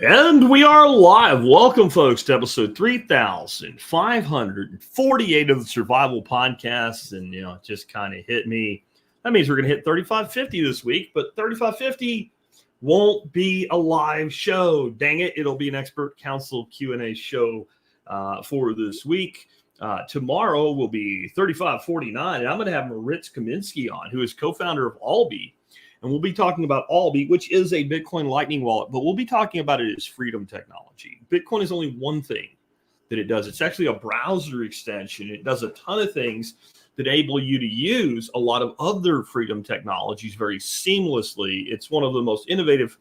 And we are live. Welcome, folks, to episode 3548 of the Survival Podcast. And, it just kind of hit me. That means we're going to hit 3550 this week, but 3550 won't be a live show. Dang it. It'll be an expert council Q&A show for this week. Tomorrow will be 3549, and I'm going to have Moritz Kaminsky on, who is co-founder of Albi. And we'll be talking about Albi, which is a Bitcoin Lightning wallet, but we'll be talking about it as freedom technology. Bitcoin is only one thing that it does. It's actually a browser extension. It does a ton of things that enable you to use a lot of other freedom technologies very seamlessly. It's one of the most innovative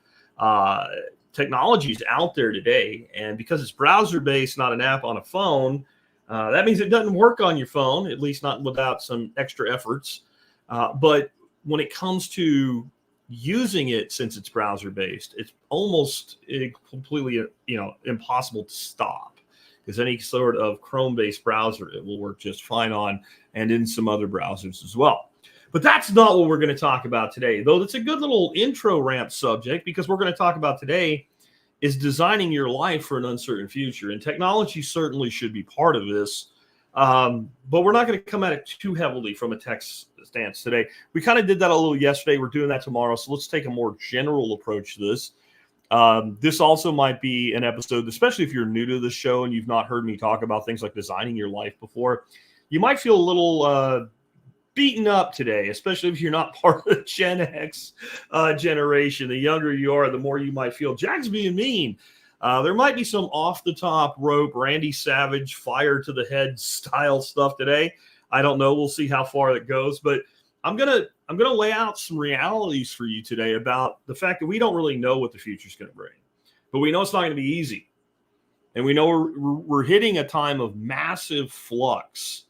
technologies out there today. And because it's browser-based, not an app on a phone, that means it doesn't work on your phone, at least not without some extra efforts. But when it comes to using it, since it's browser-based, it's almost completely, impossible to stop, because any sort of Chrome-based browser, it will work just fine on, and in some other browsers as well. But that's not what we're going to talk about today, though it's a good little intro ramp subject, because we're going to talk about today is designing your life for an uncertain future. And technology certainly should be part of this. But we're not going to come at it too heavily from a tech stance today. We kind of did that a little yesterday. We're doing that tomorrow. So let's take a more general approach to this. This also might be an episode, especially if you're new to the show and you've not heard me talk about things like designing your life before. You might feel a little beaten up today, especially if you're not part of the Gen X generation. The younger you are, the more you might feel Jack's being mean. There might be some off-the-top rope, Randy Savage, fire to the head style stuff today. I don't know. We'll see how far it goes. But I'm gonna lay out some realities for you today about the fact that we don't really know what the future is going to bring, but we know it's not going to be easy, and we know we're hitting a time of massive flux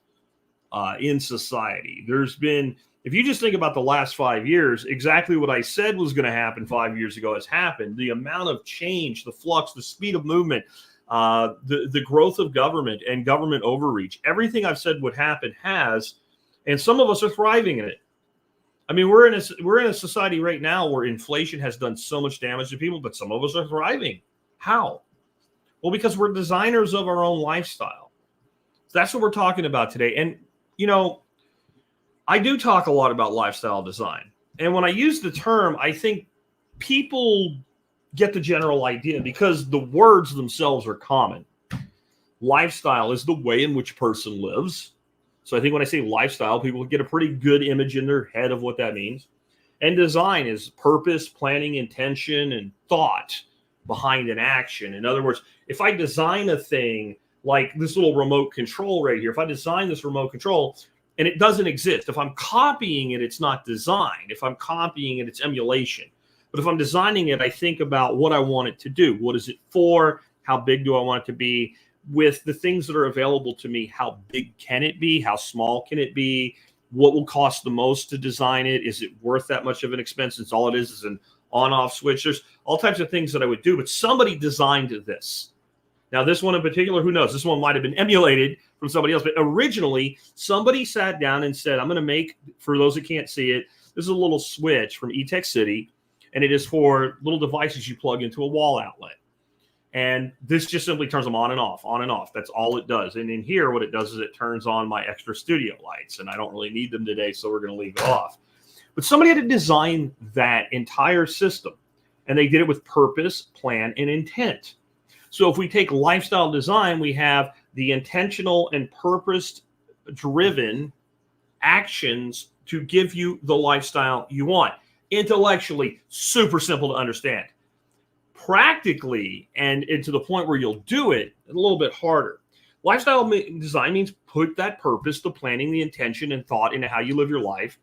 in society. There's been, if you just think about the last 5 years, exactly what I said was going to happen 5 years ago has happened. The amount of change, the flux, the speed of movement, the growth of government and government overreach, everything I've said would happen has, and some of us are thriving in it. I mean, we're in a society right now where inflation has done so much damage to people, but some of us are thriving. How? Well, because we're designers of our own lifestyle. So that's what we're talking about today. And, I do talk a lot about lifestyle design. And when I use the term, I think people get the general idea because the words themselves are common. Lifestyle is the way in which a person lives. So I think when I say lifestyle, people get a pretty good image in their head of what that means. And design is purpose, planning, intention, and thought behind an action. In other words, if I design a thing like this little remote control right here, if I design this remote control and it doesn't exist, if I'm copying it, it's not design. If I'm copying it, it's emulation. But if I'm designing it, I think about what I want it to do. What is it for? How big do I want it to be? With the things that are available to me, how big can it be? How small can it be? What will cost the most to design it? Is it worth that much of an expense? Since all it is an on-off switch. There's all types of things that I would do, but somebody designed this. Now, this one in particular, who knows? This one might have been emulated from somebody else, but originally somebody sat down and said, I'm going to make, for those that can't see it, this is a little switch from eTech City, and it is for little devices you plug into a wall outlet. And this just simply turns them on and off, on and off. That's all it does. And in here, what it does is it turns on my extra studio lights, and I don't really need them today, so we're going to leave it off. But somebody had to design that entire system, and they did it with purpose, plan, and intent. So if we take lifestyle design, we have the intentional and purpose-driven actions to give you the lifestyle you want. Intellectually, super simple to understand. Practically, and to the point where you'll do it, a little bit harder. Lifestyle design means put that purpose, the planning, the intention, and thought into how you live your life.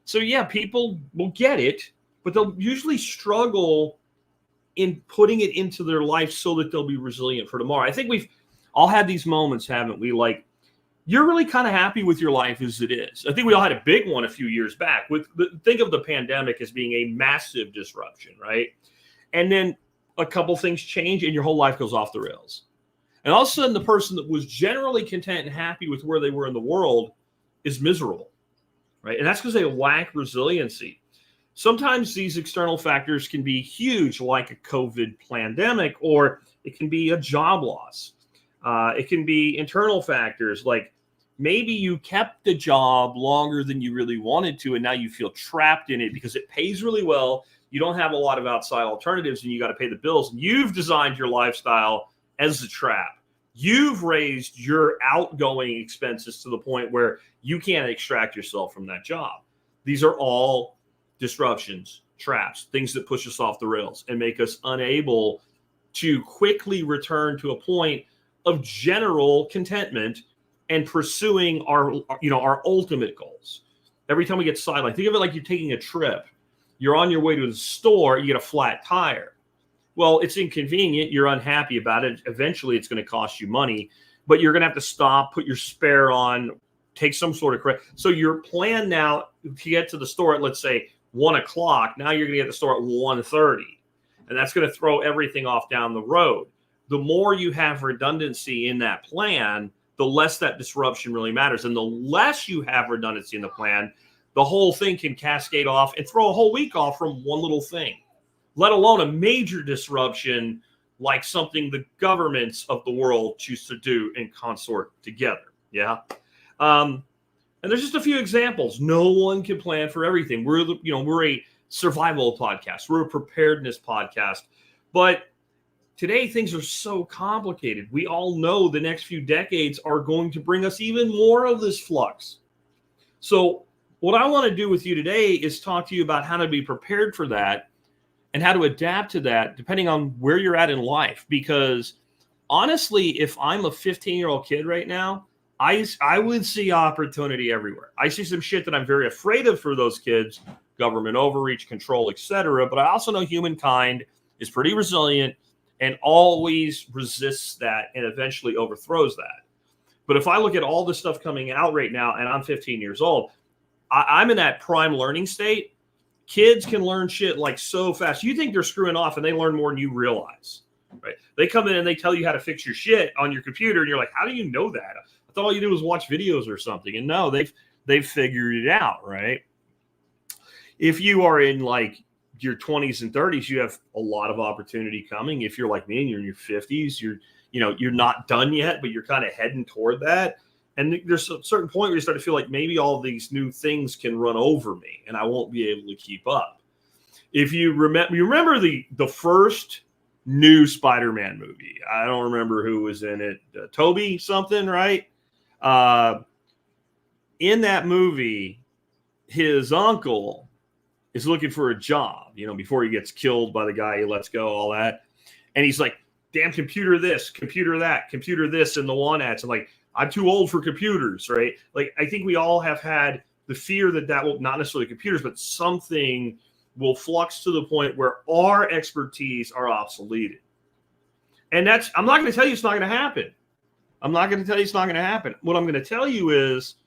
So yeah, people will get it, but they'll usually struggle in putting it into their life so that they'll be resilient for tomorrow. I think we've all had these moments, haven't we? Like, you're really kind of happy with your life as it is. I think we all had a big one a few years back. Think of the pandemic as being a massive disruption, right? And then a couple things change and your whole life goes off the rails. And all of a sudden, the person that was generally content and happy with where they were in the world is miserable, right? And that's because they lack resiliency. Sometimes these external factors can be huge, like a COVID pandemic, or it can be a job loss. It can be internal factors, like maybe you kept the job longer than you really wanted to, and now you feel trapped in it because it pays really well. You don't have a lot of outside alternatives, and you got to pay the bills. And you've designed your lifestyle as a trap. You've raised your outgoing expenses to the point where you can't extract yourself from that job. These are all disruptions, traps, things that push us off the rails and make us unable to quickly return to a point of general contentment and pursuing our ultimate goals. Every time we get sidelined, think of it like you're taking a trip. You're on your way to the store, you get a flat tire. Well, it's inconvenient. You're unhappy about it. Eventually, it's going to cost you money, but you're going to have to stop, put your spare on, take some sort of credit. So your plan now to get to the store at, let's say, 1 o'clock, now you're going to get to the store at 1:30. And that's going to throw everything off down the road. The more you have redundancy in that plan, the less that disruption really matters. And the less you have redundancy in the plan, the whole thing can cascade off and throw a whole week off from one little thing, let alone a major disruption like something the governments of the world choose to do in consort together. Yeah. And there's just a few examples. No one can plan for everything. We're a survival podcast. We're a preparedness podcast. But today, things are so complicated. We all know the next few decades are going to bring us even more of this flux. So what I want to do with you today is talk to you about how to be prepared for that and how to adapt to that depending on where you're at in life. Because honestly, if I'm a 15-year-old kid right now, I would see opportunity everywhere. I see some shit that I'm very afraid of for those kids, government overreach, control, etc. But I also know humankind is pretty resilient and always resists that and eventually overthrows that. But if I look at all the stuff coming out right now, and I'm 15 years old, I'm in that prime learning state. Kids can learn shit like so fast. You think they're screwing off and they learn more than you realize, right? They come in and they tell you how to fix your shit on your computer. And you're like, how do you know that? I thought all you did was watch videos or something. And no, they've figured it out, right? If you are in like your 20s and 30s, you have a lot of opportunity coming. If you're like me and you're in your 50s, you're not done yet, but you're kind of heading toward that. And there's a certain point where you start to feel like maybe all of these new things can run over me and I won't be able to keep up. If you remember the first new Spider-Man movie. I don't remember who was in it. Toby something, right? In that movie, his uncle is looking for a job, before he gets killed by the guy he lets go, all that. And he's like, damn, computer this, computer that, computer this, and the one ads. And like, I'm too old for computers, right? Like, I think we all have had the fear that will, not necessarily computers, but something will flux to the point where our expertise are obsoleted. And I'm not going to tell you it's not going to happen. I'm not going to tell you it's not going to happen. What I'm going to tell you is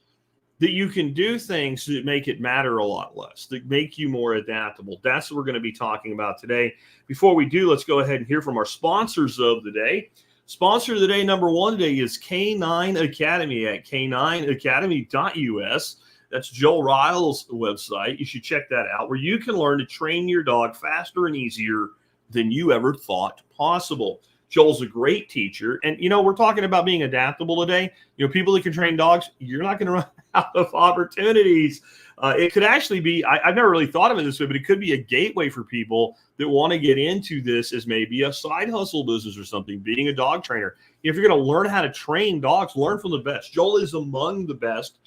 that you can do things that make it matter a lot less, that make you more adaptable. That's what we're going to be talking about today. Before we do, let's go ahead and hear from our sponsors of the day. Sponsor of the day, number one today, is K9 Academy at k9academy.us. That's Joel Ryle's website. You should check that out, where you can learn to train your dog faster and easier than you ever thought possible. Joel's a great teacher. And, we're talking about being adaptable today. People that can train dogs, you're not going to run out of opportunities. It could actually be, I've never really thought of it this way, but it could be a gateway for people that want to get into this as maybe a side hustle business or something, being a dog trainer. If you're going to learn how to train dogs, learn from the best. Joel is among the best.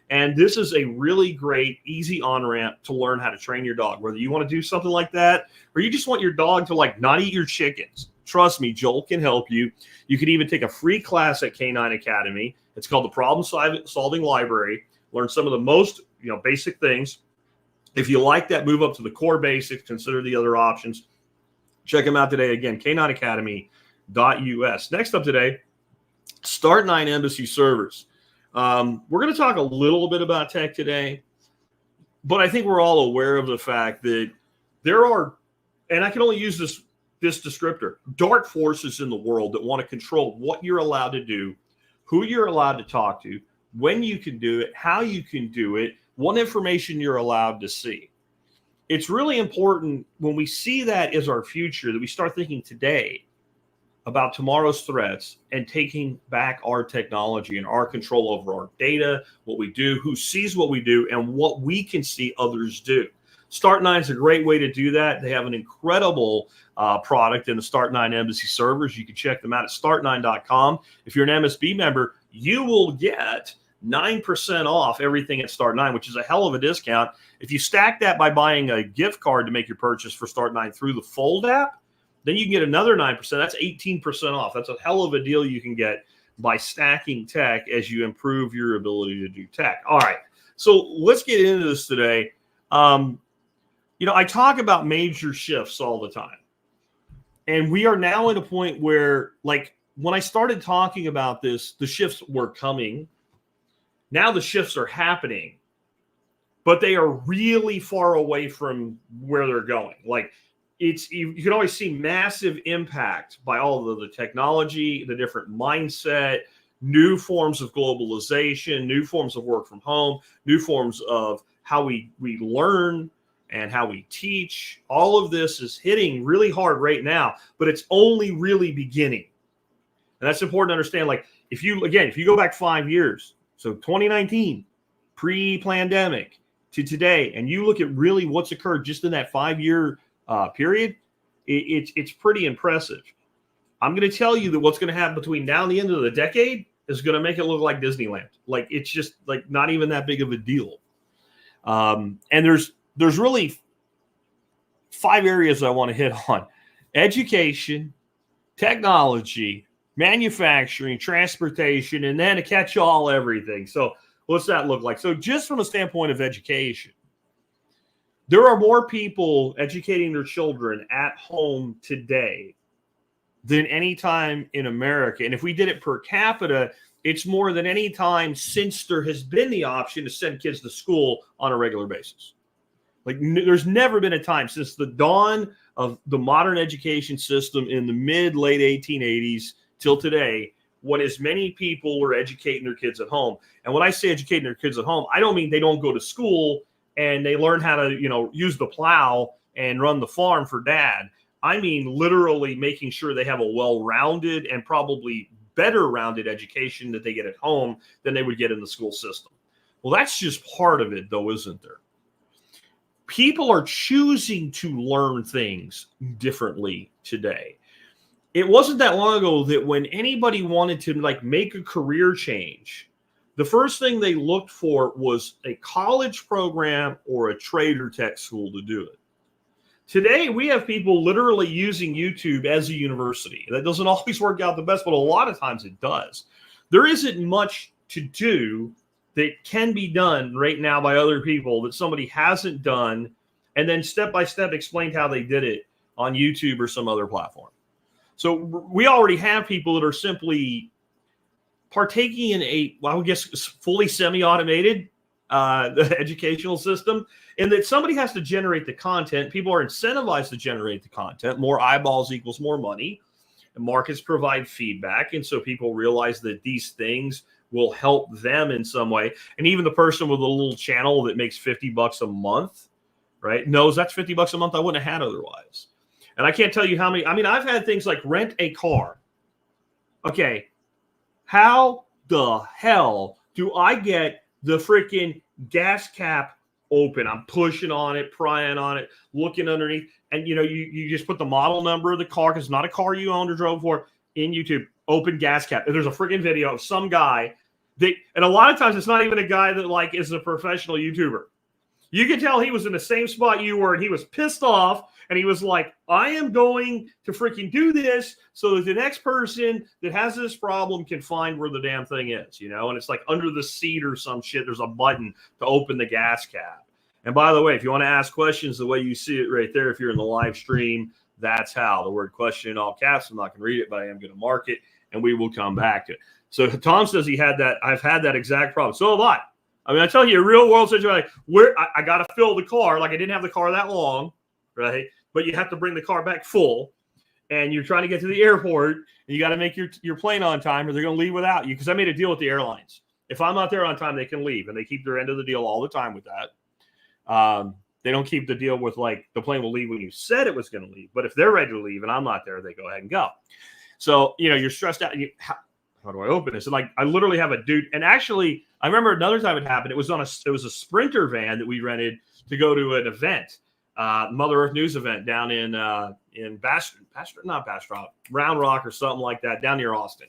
And this is a really great, easy on-ramp to learn how to train your dog, whether you want to do something like that or you just want your dog to not eat your chickens. Trust me, Joel can help you. You can even take a free class at K9 Academy. It's called the Problem-Solving Library. Learn some of the most basic things. If you like that, move up to the core basics. Consider the other options. Check them out today. Again, k9academy.us. Next up today, Start9 Embassy Servers. We're going to talk a little bit about tech today, but I think we're all aware of the fact that there are, and I can only use this descriptor, dark forces in the world that want to control what you're allowed to do, who you're allowed to talk to, when you can do it, how you can do it, what information you're allowed to see. it's really important when we see that as our future that we start thinking today about tomorrow's threats and taking back our technology and our control over our data, what we do, who sees what we do, and what we can see others do. Start9 is a great way to do that. They have an incredible product in the Start9 Embassy servers. You can check them out at start9.com. If you're an MSB member, you will get 9% off everything at Start9, which is a hell of a discount. If you stack that by buying a gift card to make your purchase for Start9 through the Fold app, then you can get another 9%. That's 18% off. That's a hell of a deal you can get by stacking tech as you improve your ability to do tech. All right, so let's get into this today. I talk about major shifts all the time. And we are now at a point where, like, when I started talking about this, the shifts were coming. Now the shifts are happening, but they are really far away from where they're going. Like, you can always see massive impact by all of the technology, the different mindset, new forms of globalization, new forms of work from home, new forms of how we learn and how we teach. All of this is hitting really hard right now, but it's only really beginning. And that's important to understand. Like, if you go back 5 years, so 2019, pre-pandemic to today, and you look at really what's occurred just in that 5-year period, it's pretty impressive. I'm going to tell you that what's going to happen between now and the end of the decade is going to make it look like Disneyland. Like, it's just like not even that big of a deal. And there's really 5 areas I want to hit on: education, technology, manufacturing, transportation, and then a catch-all everything. So what's that look like? So just from a standpoint of education, there are more people educating their children at home today than any time in America. And if we did it per capita, it's more than any time since there has been the option to send kids to school on a regular basis. Like, there's never been a time since the dawn of the modern education system in the mid-late 1880s till today when as many people were educating their kids at home. And when I say educating their kids at home, I don't mean they don't go to school and they learn how to, use the plow and run the farm for dad. I mean literally making sure they have a well-rounded and probably better-rounded education that they get at home than they would get in the school system. Well, that's just part of it, though, isn't there? People are choosing to learn things differently today. It wasn't that long ago that when anybody wanted to make a career change, the first thing they looked for was a college program or a trade or tech school to do it. Today, we have people literally using YouTube as a university. That doesn't always work out the best, but a lot of times it does. There isn't much to do that can be done right now by other people that somebody hasn't done and then step by step explained how they did it on YouTube or some other platform. So we already have people that are simply partaking in fully semi-automated the educational system, and that somebody has to generate the content. People are incentivized to generate the content. More eyeballs equals more money. And markets provide feedback, and so people realize that these things will help them in some way. And even the person with a little channel that makes $50 a month, right, knows that's $50 a month I wouldn't have had otherwise. And I can't tell you how many. I mean, I've had things like rent a car. Okay, how the hell do I get the freaking gas cap open? I'm pushing on it, prying on it, looking underneath. And, you just put the model number of the car, because it's not a car you owned or drove for, in YouTube, open gas cap. And there's a freaking video of some guy and a lot of times it's not even a guy that is a professional YouTuber. You can tell he was in the same spot you were, and he was pissed off, and he was like, I am going to freaking do this so that the next person that has this problem can find where the damn thing is, and it's like under the seat or some shit. There's a button to open the gas cap. And by the way, if you want to ask questions the way you see it right there, if you're in the live stream, that's how. The word question in all caps. I'm not going to read it, but I am going to mark it, and we will come back to it. So Tom says he had that. I've had that exact problem. So have I. I mean, I tell you, a real world situation where I got to fill the car. Like, I didn't have the car that long, right? But you have to bring the car back full, and you're trying to get to the airport, and you got to make your plane on time, or they're going to leave without you. Because I made a deal with the airlines. If I'm not there on time, they can leave, and they keep their end of the deal all the time with that. They don't keep the deal with like the plane will leave when you said it was going to leave. But if they're ready to leave and I'm not there, they go ahead and go. So, you're stressed out. How do I open this? And like, I literally have a dude. And actually, I remember another time it happened. It was a Sprinter van that we rented to go to an event, Mother Earth News event down in Round Rock or something like that, down near Austin.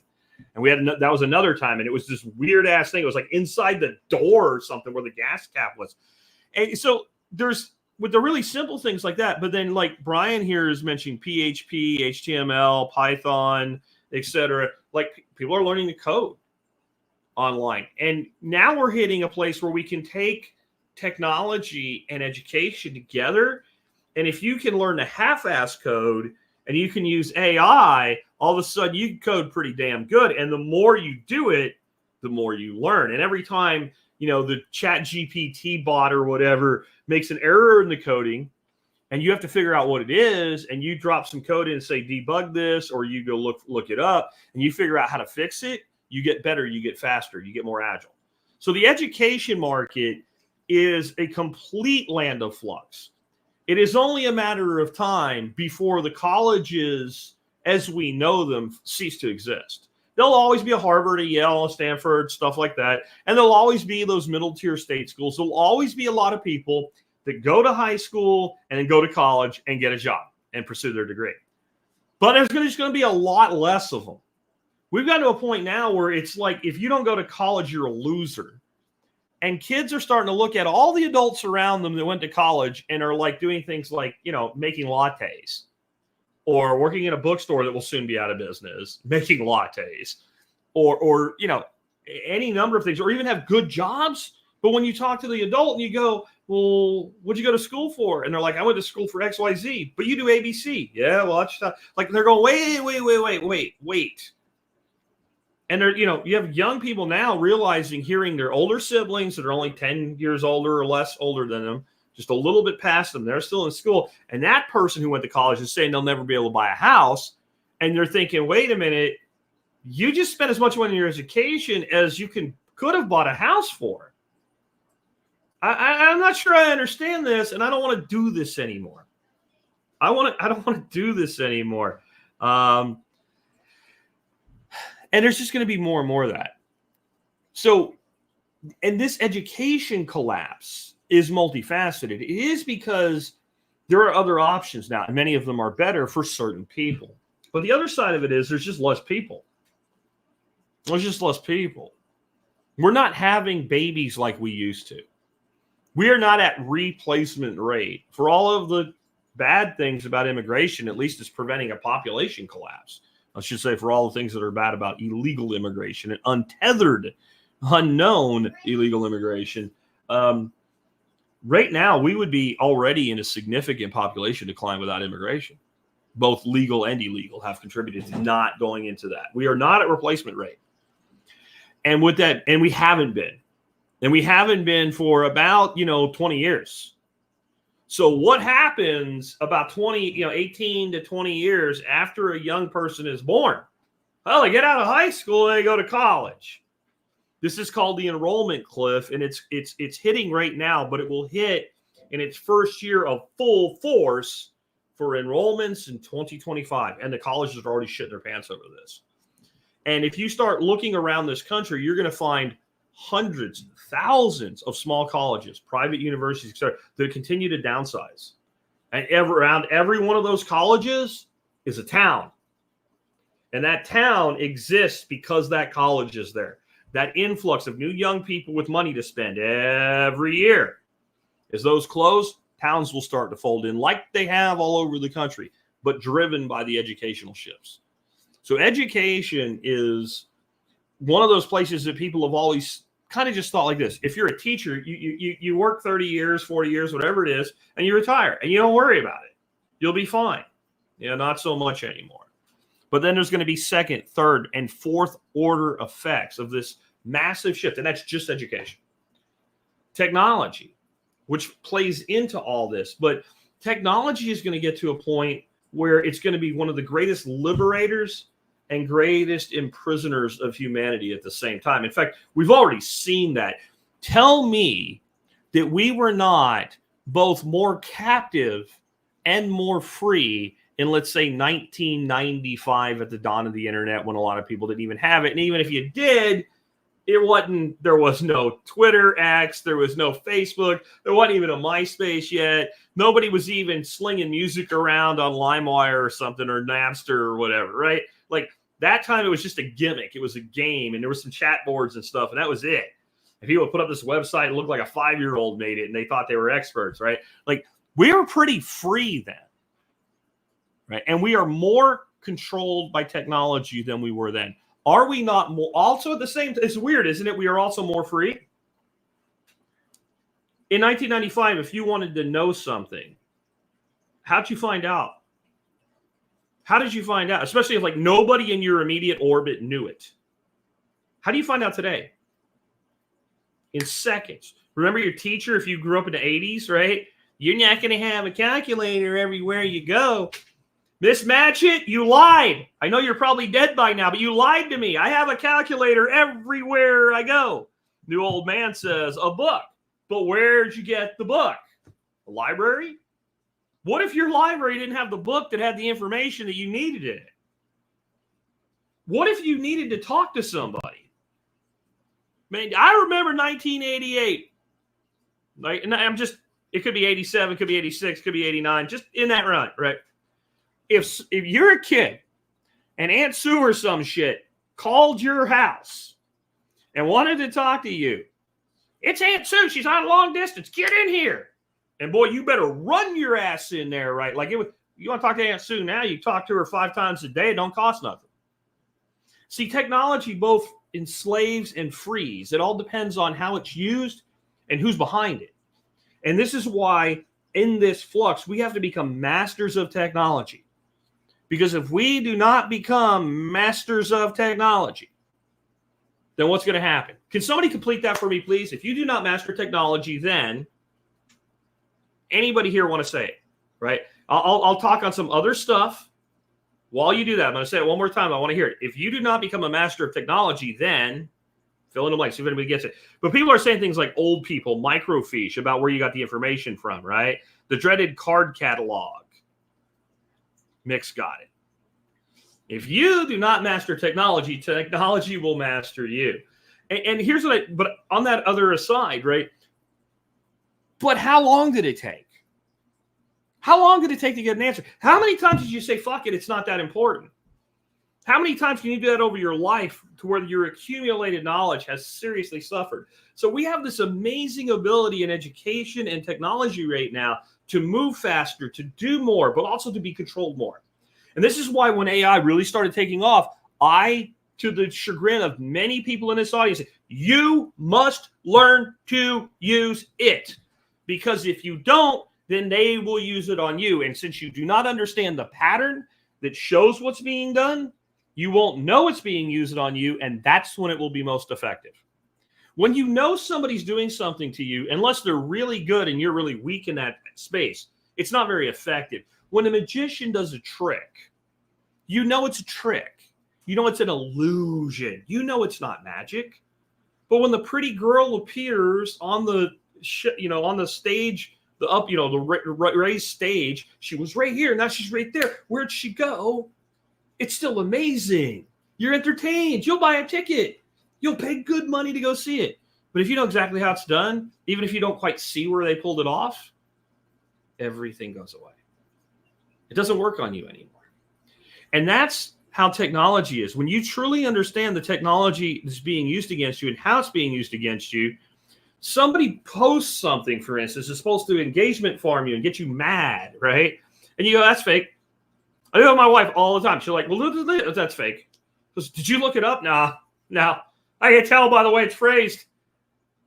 And we had that was another time, and it was this weird ass thing. It was like inside the door or something where the gas cap was. And so there's with the really simple things like that. But then like Brian here is mentioning PHP, HTML, Python, etc. Like people are learning to code online, and now we're hitting a place where we can take technology and education together. And if you can learn to half-ass code and you can use AI, all of a sudden you can code pretty damn good. And the more you do it, the more you learn. And every time, the Chat GPT bot or whatever makes an error in the coding and you have to figure out what it is, and you drop some code in and say, debug this, or you go look it up and you figure out how to fix it, you get better, you get faster, you get more agile. So the education market is a complete land of flux. It is only a matter of time before the colleges, as we know them, cease to exist. There'll always be a Harvard, a Yale, a Stanford, stuff like that. And there'll always be those middle tier state schools. There'll always be a lot of people that go to high school and then go to college and get a job and pursue their degree. But there's just going to be a lot less of them. We've gotten to a point now where it's like, if you don't go to college, you're a loser. And kids are starting to look at all the adults around them that went to college and are like doing things like, making lattes, or working in a bookstore that will soon be out of business, making lattes, or any number of things, or even have good jobs. But when you talk to the adult and you go, well, what'd you go to school for? And they're like, I went to school for XYZ, but you do ABC. Yeah, well, that's like they're going, wait. And they're, you have young people now realizing, hearing their older siblings that are only 10 years older or less older than them, just a little bit past them, they're still in school. And that person who went to college is saying they'll never be able to buy a house. And they're thinking, wait a minute, you just spent as much money on your education as you could have bought a house for. I'm not sure I understand this, and I don't want to do this anymore. I don't want to do this anymore. And there's just going to be more and more of that. So, and this education collapse is multifaceted. It is because there are other options now, and many of them are better for certain people. But the other side of it is there's just less people. There's just less people. We're not having babies like we used to. We are not at replacement rate. For all of the bad things about immigration, at least it's preventing a population collapse. I should say, for all the things that are bad about illegal immigration and untethered, unknown illegal immigration. Right now, we would be already in a significant population decline without immigration. Both legal and illegal have contributed to not going into that. We are not at replacement rate. And with that, and we haven't been. And we haven't been for about, 20 years. So what happens about 18 to 20 years after a young person is born? Well, they get out of high school and they go to college. This is called the enrollment cliff, and it's hitting right now, but it will hit in its first year of full force for enrollments in 2025. And the colleges are already shitting their pants over this. And if you start looking around this country, you're going to find hundreds, thousands of small colleges, private universities, etc., that continue to downsize. And around every one of those colleges is a town. And that town exists because that college is there. That influx of new young people with money to spend every year. As those close, towns will start to fold in like they have all over the country, but driven by the educational shifts. So education is one of those places that people have always kind of just thought like this. If you're a teacher, you work 30 years, 40 years, whatever it is, and you retire, and you don't worry about it. You'll be fine. Not so much anymore. But then there's going to be second, third, and fourth order effects of this massive shift, and that's just education. Technology, which plays into all this, but technology is going to get to a point where it's going to be one of the greatest liberators and greatest imprisoners of humanity at the same time. In fact, we've already seen that. Tell me that we were not both more captive and more free in, let's say, 1995 at the dawn of the internet, when a lot of people didn't even have it. And even if you did, there was no Twitter X, there was no Facebook, there wasn't even a MySpace yet. Nobody was even slinging music around on LimeWire or something, or Napster or whatever, right? Like, that time it was just a gimmick. It was a game, and there were some chat boards and stuff, and that was it. And people would put up this website, it looked like a 5-year-old made it, and they thought they were experts, right? Like, we were pretty free then, right? And we are more controlled by technology than we were then. Are we not more also at the same time? It's weird, isn't it? We are also more free. In 1995, if you wanted to know something, how'd you find out? How did you find out? Especially if, like, nobody in your immediate orbit knew it. How do you find out today? In seconds. Remember your teacher, if you grew up in the 80s, right? You're not going to have a calculator everywhere you go. Mismatch it? You lied. I know you're probably dead by now, but you lied to me. I have a calculator everywhere I go. New old man says, a book. But where'd you get the book? A library? What if your library didn't have the book that had the information that you needed in it? What if you needed to talk to somebody? Man, I remember 1988. Like, and it could be 87, could be 86, could be 89, just in that run, right? If you're a kid and Aunt Sue or some shit called your house and wanted to talk to you, it's Aunt Sue. She's on long distance. Get in here. And boy, you better run your ass in there, right? Like, you want to talk to Aunt Sue now, you talk to her 5 times a day. It don't cost nothing. See, technology both enslaves and frees. It all depends on how it's used and who's behind it. And this is why in this flux, we have to become masters of technology. Because if we do not become masters of technology, then what's going to happen? Can somebody complete that for me, please? If you do not master technology, then anybody here want to say it, right? I'll talk on some other stuff. While you do that, I'm going to say it one more time. I want to hear it. If you do not become a master of technology, then fill in the blank, see if anybody gets it. But people are saying things like old people, microfiche, about where you got the information from, right? The dreaded card catalog. Mick's got it. If you do not master technology, technology will master you. And here's but on that other aside, right? But how long did it take? How long did it take to get an answer? How many times did you say, fuck it, it's not that important? How many times can you do that over your life to where your accumulated knowledge has seriously suffered? So we have this amazing ability in education and technology right now to move faster, to do more, but also to be controlled more. And this is why when AI really started taking off, to the chagrin of many people in this audience, you must learn to use it. Because if you don't, then they will use it on you. And since you do not understand the pattern that shows what's being done, you won't know it's being used on you, and that's when it will be most effective. When you know somebody's doing something to you, unless they're really good and you're really weak in that space, it's not very effective. When a magician does a trick, you know it's a trick. You know it's an illusion. You know it's not magic. But when the pretty girl appears on the stage, the raised stage, she was right here, now she's right there. Where'd she go? It's still amazing. You're entertained. You'll buy a ticket. You'll pay good money to go see it. But if you know exactly how it's done, even if you don't quite see where they pulled it off, everything goes away. It doesn't work on you anymore. And that's how technology is. When you truly understand the technology that's being used against you and how it's being used against you, somebody posts something, for instance, is supposed to engagement farm you and get you mad, right? And you go, that's fake. I do it with my wife all the time. She's like, well, that's fake. Goes, did you look it up? Nah. I can tell by the way it's phrased.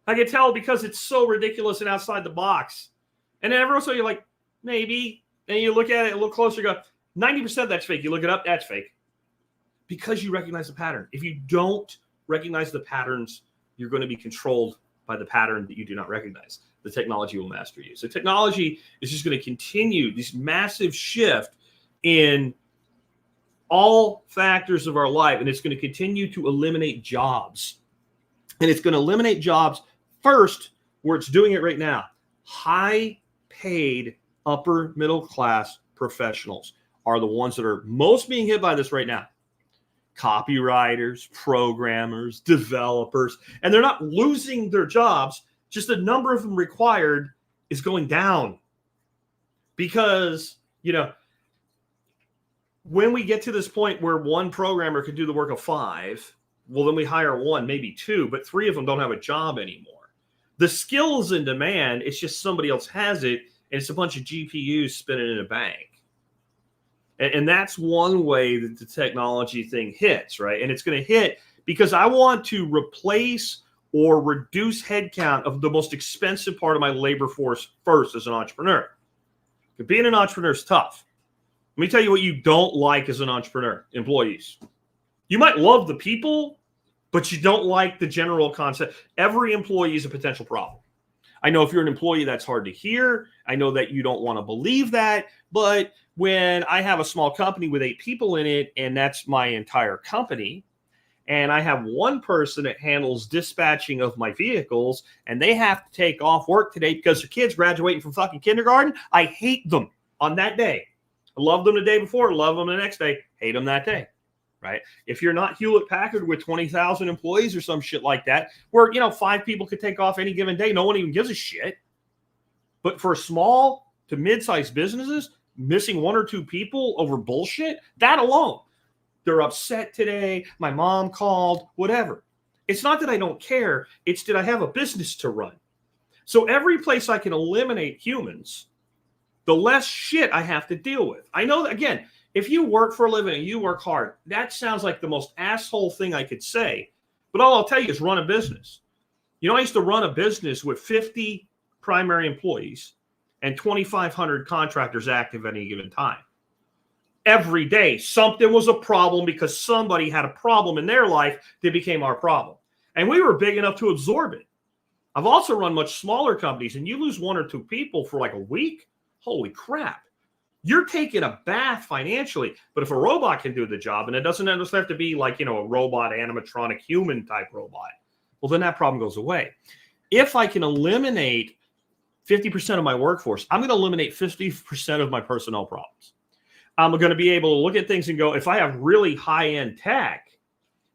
I can tell because it's so ridiculous and outside the box. And then every once in a while you're like, maybe. And you look at it a little closer, go, 90% that's fake. You look it up, that's fake. Because you recognize the pattern. If you don't recognize the patterns, you're going to be controlled by the pattern that you do not recognize. The technology will master you. So technology is just going to continue this massive shift in all factors of our life, and it's going to continue to eliminate jobs. And it's going to eliminate jobs first where it's doing it right now. High paid upper middle class professionals are the ones that are most being hit by this right now. Copywriters, programmers, developers, and they're not losing their jobs. Just the number of them required is going down because, when we get to this point where one programmer could do the work of 5, well, then we hire 1, maybe 2, but 3 of them don't have a job anymore. The skill is in demand. It's just somebody else has it, and it's a bunch of GPUs spinning in a bank. And that's one way that the technology thing hits, right? And it's going to hit because I want to replace or reduce headcount of the most expensive part of my labor force first as an entrepreneur. Being an entrepreneur is tough. Let me tell you what you don't like as an entrepreneur: employees. You might love the people, but you don't like the general concept. Every employee is a potential problem. I know if you're an employee, that's hard to hear. I know that you don't want to believe that. But when I have a small company with 8 people in it, and that's my entire company, and I have one person that handles dispatching of my vehicles, and they have to take off work today because their kid's graduating from fucking kindergarten, I hate them on that day. I love them the day before, love them the next day, hate them that day. Right? If you're not Hewlett Packard with 20,000 employees or some shit like that, where 5 people could take off any given day, no one even gives a shit. But for small to mid-sized businesses, missing 1 or 2 people over bullshit, that alone, they're upset today. My mom called, whatever. It's not that I don't care. It's that I have a business to run. So every place I can eliminate humans, the less shit I have to deal with. I know that, again, if you work for a living and you work hard, that sounds like the most asshole thing I could say. But all I'll tell you is run a business. I used to run a business with 50 primary employees and 2,500 contractors active at any given time. Every day, something was a problem because somebody had a problem in their life that became our problem. And we were big enough to absorb it. I've also run much smaller companies, and you lose 1 or 2 people for like a week. Holy crap. You're taking a bath financially. But if a robot can do the job, and it doesn't necessarily have to be like, a robot, animatronic, human type robot, well, then that problem goes away. If I can eliminate 50% of my workforce, I'm going to eliminate 50% of my personnel problems. I'm going to be able to look at things and go, if I have really high-end tech,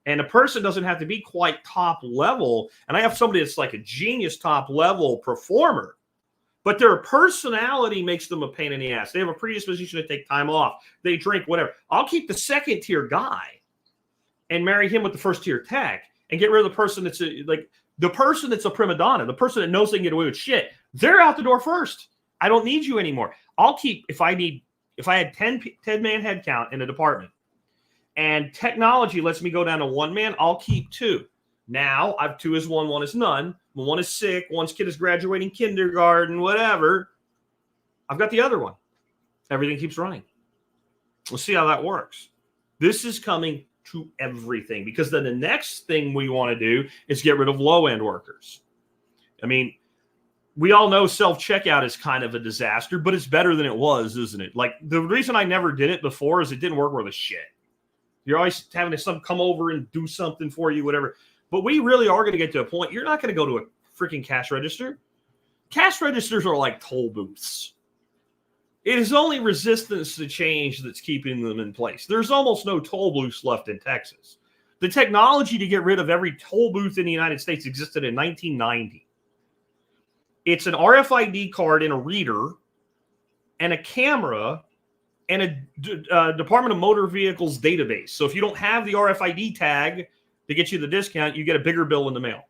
and a person doesn't have to be quite top level, and I have somebody that's like a genius top level performer, but their personality makes them a pain in the ass. They have a predisposition to take time off. They drink, whatever. I'll keep the second tier guy and marry him with the first tier tech and get rid of the person that's the person that's a prima donna, the person that knows they can get away with shit. They're out the door first. I don't need you anymore. I'll keep, if I had 10 man head count in a department and technology lets me go down to 1 man, I'll keep 2. Now I have 2 is 1, 1 is none. 1 is sick. 1's kid is graduating kindergarten, whatever. I've got the other one. Everything keeps running. We'll see how that works. This is coming to everything because then the next thing we want to do is get rid of low-end workers. I mean, we all know self-checkout is kind of a disaster, but it's better than it was, isn't it? Like, the reason I never did it before is it didn't work worth a shit. You're always having to come over and do something for you, whatever. But we really are going to get to a point. You're not going to go to a freaking cash register. Cash registers are like toll booths. It is only resistance to change that's keeping them in place. There's almost no toll booths left in Texas. The technology to get rid of every toll booth in the United States existed in 1990. It's an RFID card and a reader and a camera and a Department of Motor Vehicles database. So if you don't have the RFID tag to get you the discount, you get a bigger bill in the mail.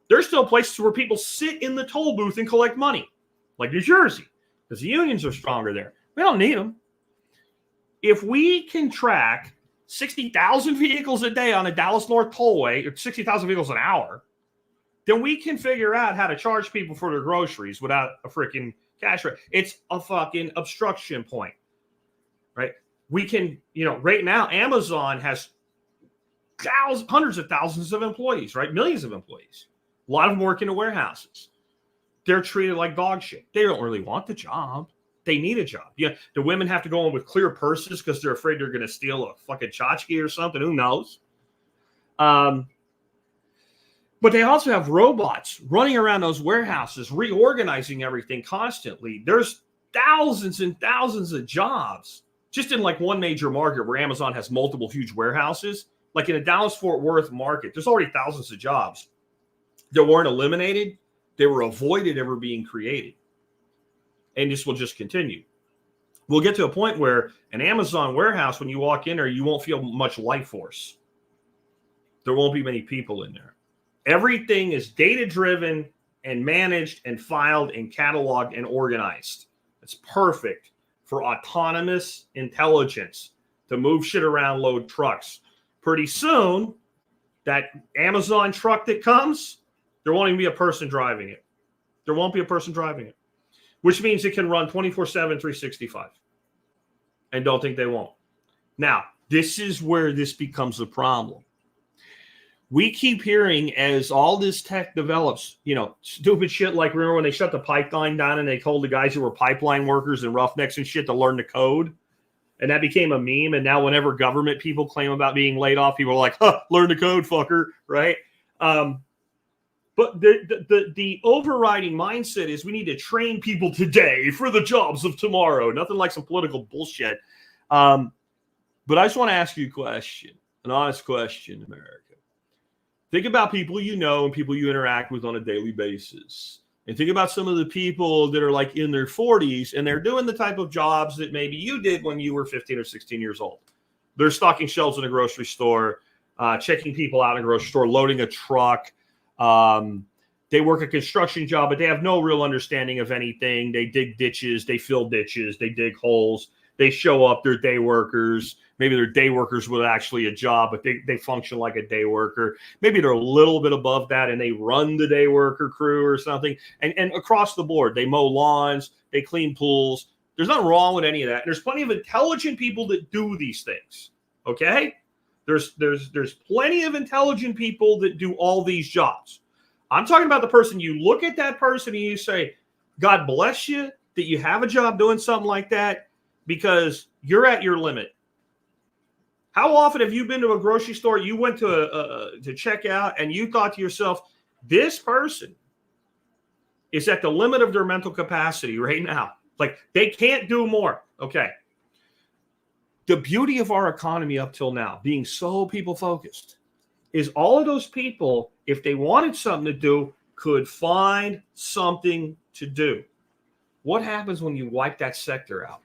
There's still places where people sit in the toll booth and collect money, like New Jersey, because the unions are stronger there. We don't need them. If we can track 60,000 vehicles a day on a Dallas North tollway, or 60,000 vehicles an hour, then we can figure out how to charge people for their groceries without a freaking cash rate. It's a fucking obstruction point, right? We can, right now, Amazon has hundreds of thousands of employees, right? Millions of employees. A lot of them work in the warehouses. They're treated like dog shit. They don't really want the job. They need a job. Yeah, the women have to go in with clear purses because they're afraid they're going to steal a fucking tchotchke or something. Who knows? But they also have robots running around those warehouses, reorganizing everything constantly. There's thousands and thousands of jobs just in like one major market where Amazon has multiple huge warehouses. Like in a Dallas-Fort Worth market, there's already thousands of jobs that weren't eliminated. They were avoided ever being created. And this will just continue. We'll get to a point where an Amazon warehouse, when you walk in there, you won't feel much life force. There won't be many people in there. Everything is data-driven and managed and filed and cataloged and organized. It's perfect for autonomous intelligence to move shit around, load trucks. Pretty soon, that Amazon truck that comes, there won't even be a person driving it. There won't be a person driving it, which means it can run 24/7, 365. And don't think they won't. Now, this is where this becomes a problem. We keep hearing as all this tech develops, stupid shit like, remember when they shut the pipeline down and they told the guys who were pipeline workers and roughnecks and shit to learn the code? And that became a meme. And now whenever government people claim about being laid off, people are like, learn the code, fucker, right? But the overriding mindset is we need to train people today for the jobs of tomorrow. Nothing like some political bullshit. But I just want to ask you a question, an honest question, America. Think about people you know and people you interact with on a daily basis. And think about some of the people that are like in their 40s and they're doing the type of jobs that maybe you did when you were 15 or 16 years old. They're stocking shelves in a grocery store, checking people out in a grocery store, loading a truck. They work a construction job, but they have no real understanding of anything. They dig ditches, they fill ditches, they dig holes. They show up, they're day workers. Maybe they're day workers with actually a job, but they function like a day worker. Maybe they're a little bit above that and they run the day worker crew or something. And across the board, they mow lawns, they clean pools. There's nothing wrong with any of that. There's plenty of intelligent people that do these things, okay? There's plenty of intelligent people that do all these jobs. I'm talking about the person, you look at that person and you say, God bless you that you have a job doing something like that because you're at your limit. How often have you been to a grocery store, you went to check out and you thought to yourself, this person is at the limit of their mental capacity right now. Like they can't do more. Okay. The beauty of our economy up till now, being so people focused, is all of those people, if they wanted something to do, could find something to do. What happens when you wipe that sector out?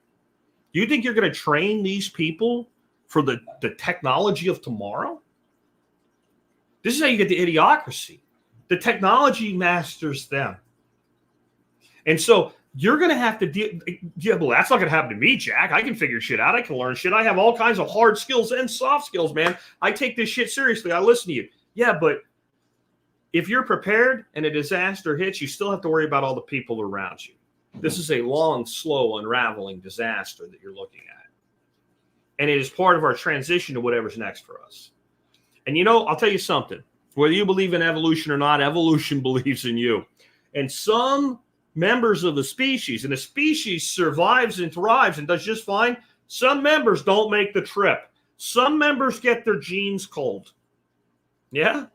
Do you think you're going to train these people for the technology of tomorrow? This is how you get the idiocracy. The technology masters them. And so you're going to have to deal. Yeah, well, that's not going to happen to me, Jack. I can figure shit out. I can learn shit. I have all kinds of hard skills and soft skills, man. I take this shit seriously. I listen to you. Yeah, but if you're prepared and a disaster hits, you still have to worry about all the people around you. This is a long, slow, unraveling disaster that you're looking at. And it is part of our transition to whatever's next for us. And I'll tell you something. Whether you believe in evolution or not, evolution believes in you. And some members of the species, and the species survives and thrives and does just fine. Some members don't make the trip. Some members get their genes cold. Yeah?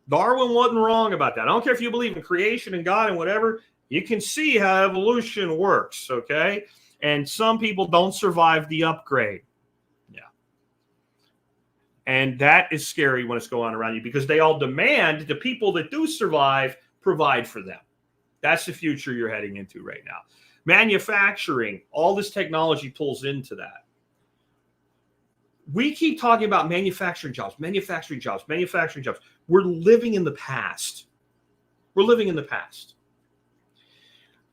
Darwin wasn't wrong about that. I don't care if you believe in creation and God and whatever. You can see how evolution works, okay? And some people don't survive the upgrade. Yeah. And that is scary when it's going on around you because they all demand the people that do survive provide for them. That's the future you're heading into right now. Manufacturing, all this technology pulls into that. We keep talking about manufacturing jobs. We're living in the past.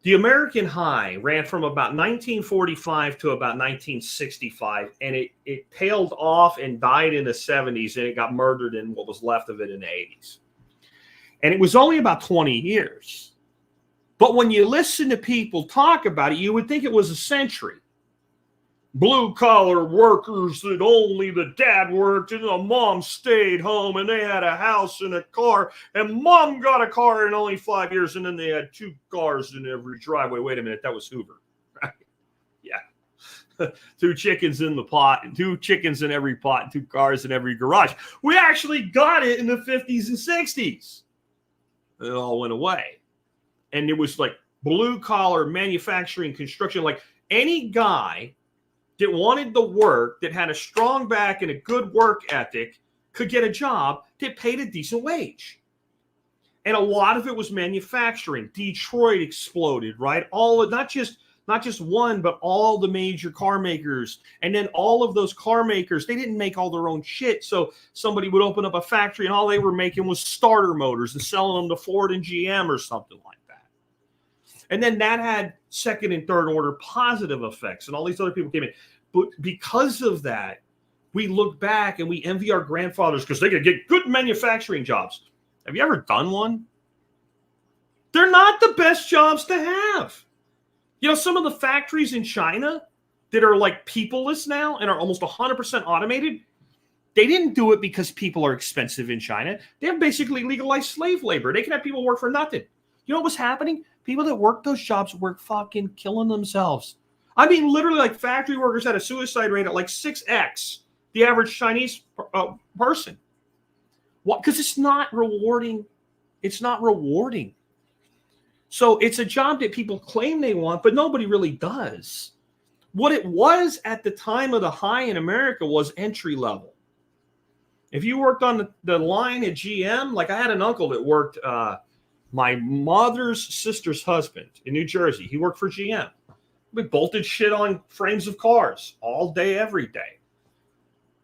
The American high ran from about 1945 to about 1965, and it tailed off and died in the 70s, and it got murdered in what was left of it in the 80s. And it was only about 20 years. But when you listen to people talk about it, you would think it was a century. Blue-collar workers that only the dad worked and the mom stayed home and they had a house and a car and mom got a car in only 5 years and then they had 2 cars in every driveway. Wait a minute, that was Hoover, right? Yeah. 2 chickens in the pot and 2 chickens in every pot and 2 cars in every garage. We actually got it in the 50s and 60s. it all went away. And it was like blue collar manufacturing, construction, like any guy that wanted the work, that had a strong back and a good work ethic, could get a job that paid a decent wage. And a lot of it was manufacturing. Detroit exploded, right? Not just one, but all the major car makers. And then all of those car makers, they didn't make all their own shit. So somebody would open up a factory and all they were making was starter motors and selling them to Ford and GM or something like that. And then that had second and third order positive effects. And all these other people came in. But because of that, we look back and we envy our grandfathers because they could get good manufacturing jobs. Have you ever done one? They're not the best jobs to have. You know, some of the factories in China that are like peopleless now and are almost 100% automated, they didn't do it because people are expensive in China. They have basically legalized slave labor. They can have people work for nothing. You know what was happening? People that worked those jobs were fucking killing themselves. I mean, literally, like factory workers had a suicide rate at like 6x the average Chinese person. What? Because it's not rewarding. It's not rewarding. So it's a job that people claim they want, but nobody really does. What it was at the time of the high in America was entry level. If you worked on the line at GM, like I had an uncle that worked, my mother's sister's husband in New Jersey. He worked for GM. We bolted shit on frames of cars all day, every day.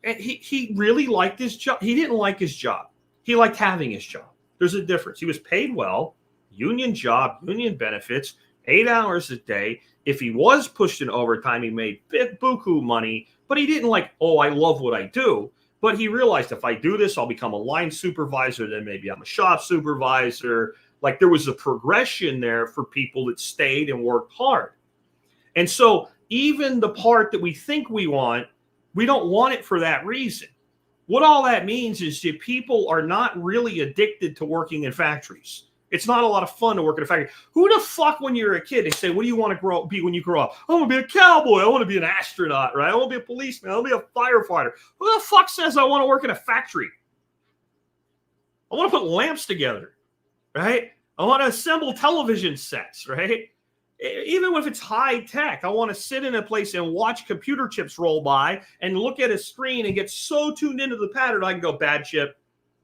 And he really liked his job. He didn't like his job. He liked having his job. There's a difference. He was paid well, union job, union benefits, 8 hours a day. If he was pushed in overtime, he made buku money, but he didn't like, oh, I love what I do. But he realized if I do this, I'll become a line supervisor. Then maybe I'm a shop supervisor. Like there was a progression there for people that stayed and worked hard. And so even the part that we think we want, we don't want it for that reason. What all that means is that people are not really addicted to working in factories. It's not a lot of fun to work in a factory. Who the fuck, when you're a kid, they say, what do you want to be when you grow up? I want to be a cowboy. I want to be an astronaut, right? I want to be a policeman. I want to be a firefighter. Who the fuck says I want to work in a factory? I want to put lamps together, right? I want to assemble television sets, right? Even if it's high tech, I want to sit in a place and watch computer chips roll by and look at a screen and get so tuned into the pattern I can go bad chip,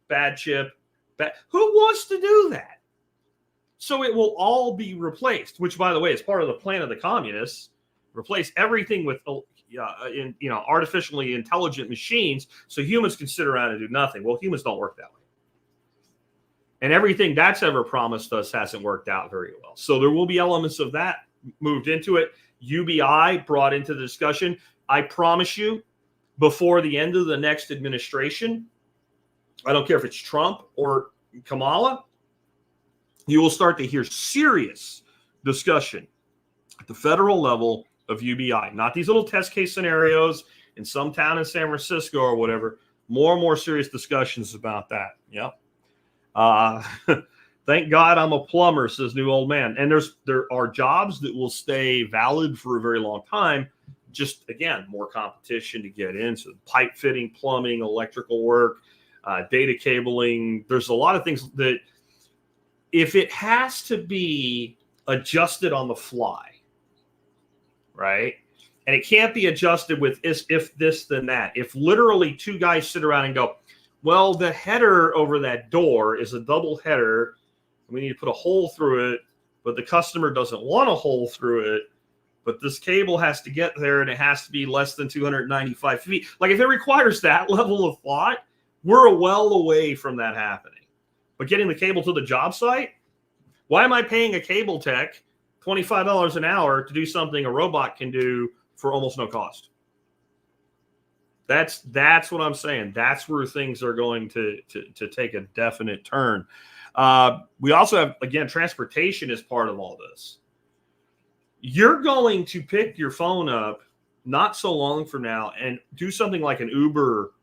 bad chip, bad. Who wants to do that? So it will all be replaced, which, by the way, is part of the plan of the communists. Replace everything with artificially intelligent machines so humans can sit around and do nothing. Well, humans don't work that way. And everything that's ever promised us hasn't worked out very well. So there will be elements of that moved into it. UBI brought into the discussion. I promise you, before the end of the next administration, I don't care if it's Trump or Kamala, you will start to hear serious discussion at the federal level of UBI. Not these little test case scenarios in some town in San Francisco or whatever. More and more serious discussions about that. Yep. Thank God I'm a plumber, says New Old Man. And there are jobs that will stay valid for a very long time. Just, again, more competition to get into pipe fitting, plumbing, electrical work, data cabling. There's a lot of things that if it has to be adjusted on the fly, right? And it can't be adjusted with if this, then that. If literally two guys sit around and go, well, the header over that door is a double header. We need to put a hole through it, but the customer doesn't want a hole through it. But this cable has to get there, and it has to be less than 295 feet. Like, if it requires that level of thought, we're well away from that happening. But getting the cable to the job site, why am I paying a cable tech $25 an hour to do something a robot can do for almost no cost? That's what I'm saying. That's where things are going to take a definite turn. We also have, again, transportation is part of all this. You're going to pick your phone up not so long from now and do something like an Uber,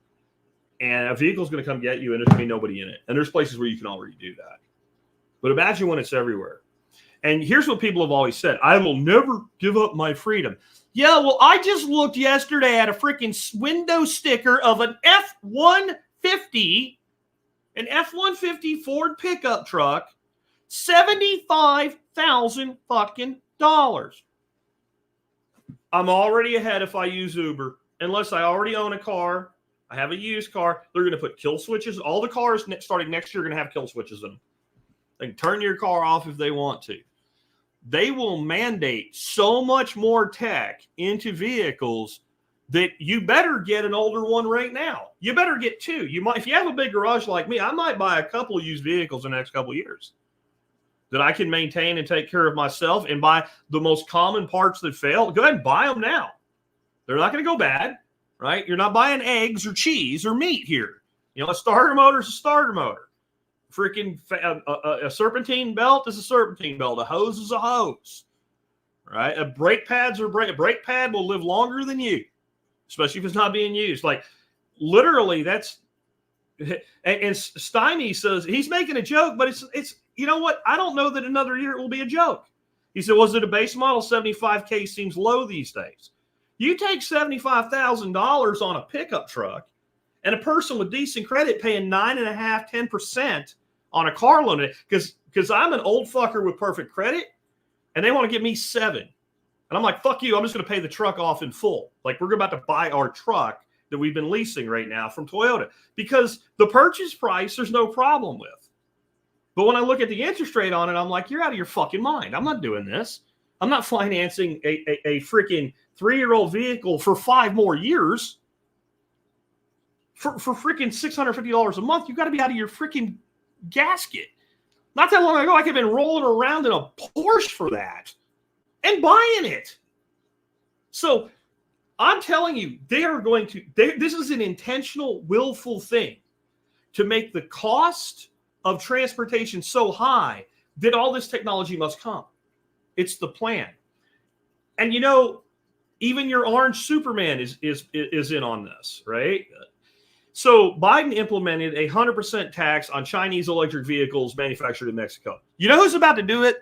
and a vehicle is going to come get you, and there's going to be nobody in it. And there's places where you can already do that. But imagine when it's everywhere. And here's what people have always said. I will never give up my freedom. Yeah, well, I just looked yesterday at a freaking window sticker of an F-150 Ford pickup truck $75,000 fucking dollars. I'm already ahead if I use Uber. Unless I already own a car, I have a used car, they're going to put kill switches. All the cars starting next year are going to have kill switches in them. They can turn your car off if they want to. They will mandate so much more tech into vehicles that you better get an older one right now. You better get two. You might, if you have a big garage like me, I might buy a couple of used vehicles in the next couple of years that I can maintain and take care of myself and buy the most common parts that fail. Go ahead and buy them now. They're not going to go bad, right? You're not buying eggs or cheese or meat here. You know, a starter motor is a starter motor. Freaking a serpentine belt is a serpentine belt. A hose is a hose, right? A brake brake pad will live longer than you, especially if it's not being used. Like literally, that's. And Steiny says he's making a joke, but it's you know what? I don't know that another year it will be a joke. He said, was it a base model? 75K seems low these days. You take $75,000 on a pickup truck and a person with decent credit paying 9.5%, 10% on a car loan, because I'm an old fucker with perfect credit and they want to give me 7%. And I'm like, fuck you. I'm just going to pay the truck off in full. Like we're about to buy our truck that we've been leasing right now from Toyota because the purchase price, there's no problem with. But when I look at the interest rate on it, I'm like, you're out of your fucking mind. I'm not doing this. I'm not financing a freaking 3-year-old vehicle for 5 more years for freaking $650 a month. You got to be out of your freaking gasket. Not that long ago, I could have been rolling around in a Porsche for that and buying it. So I'm telling you, they are going to, this is an intentional, willful thing to make the cost of transportation so high that all this technology must come. It's the plan. And you know, even your orange Superman is in on this, right? So Biden implemented a 100% tax on Chinese electric vehicles manufactured in Mexico. You know who's about to do it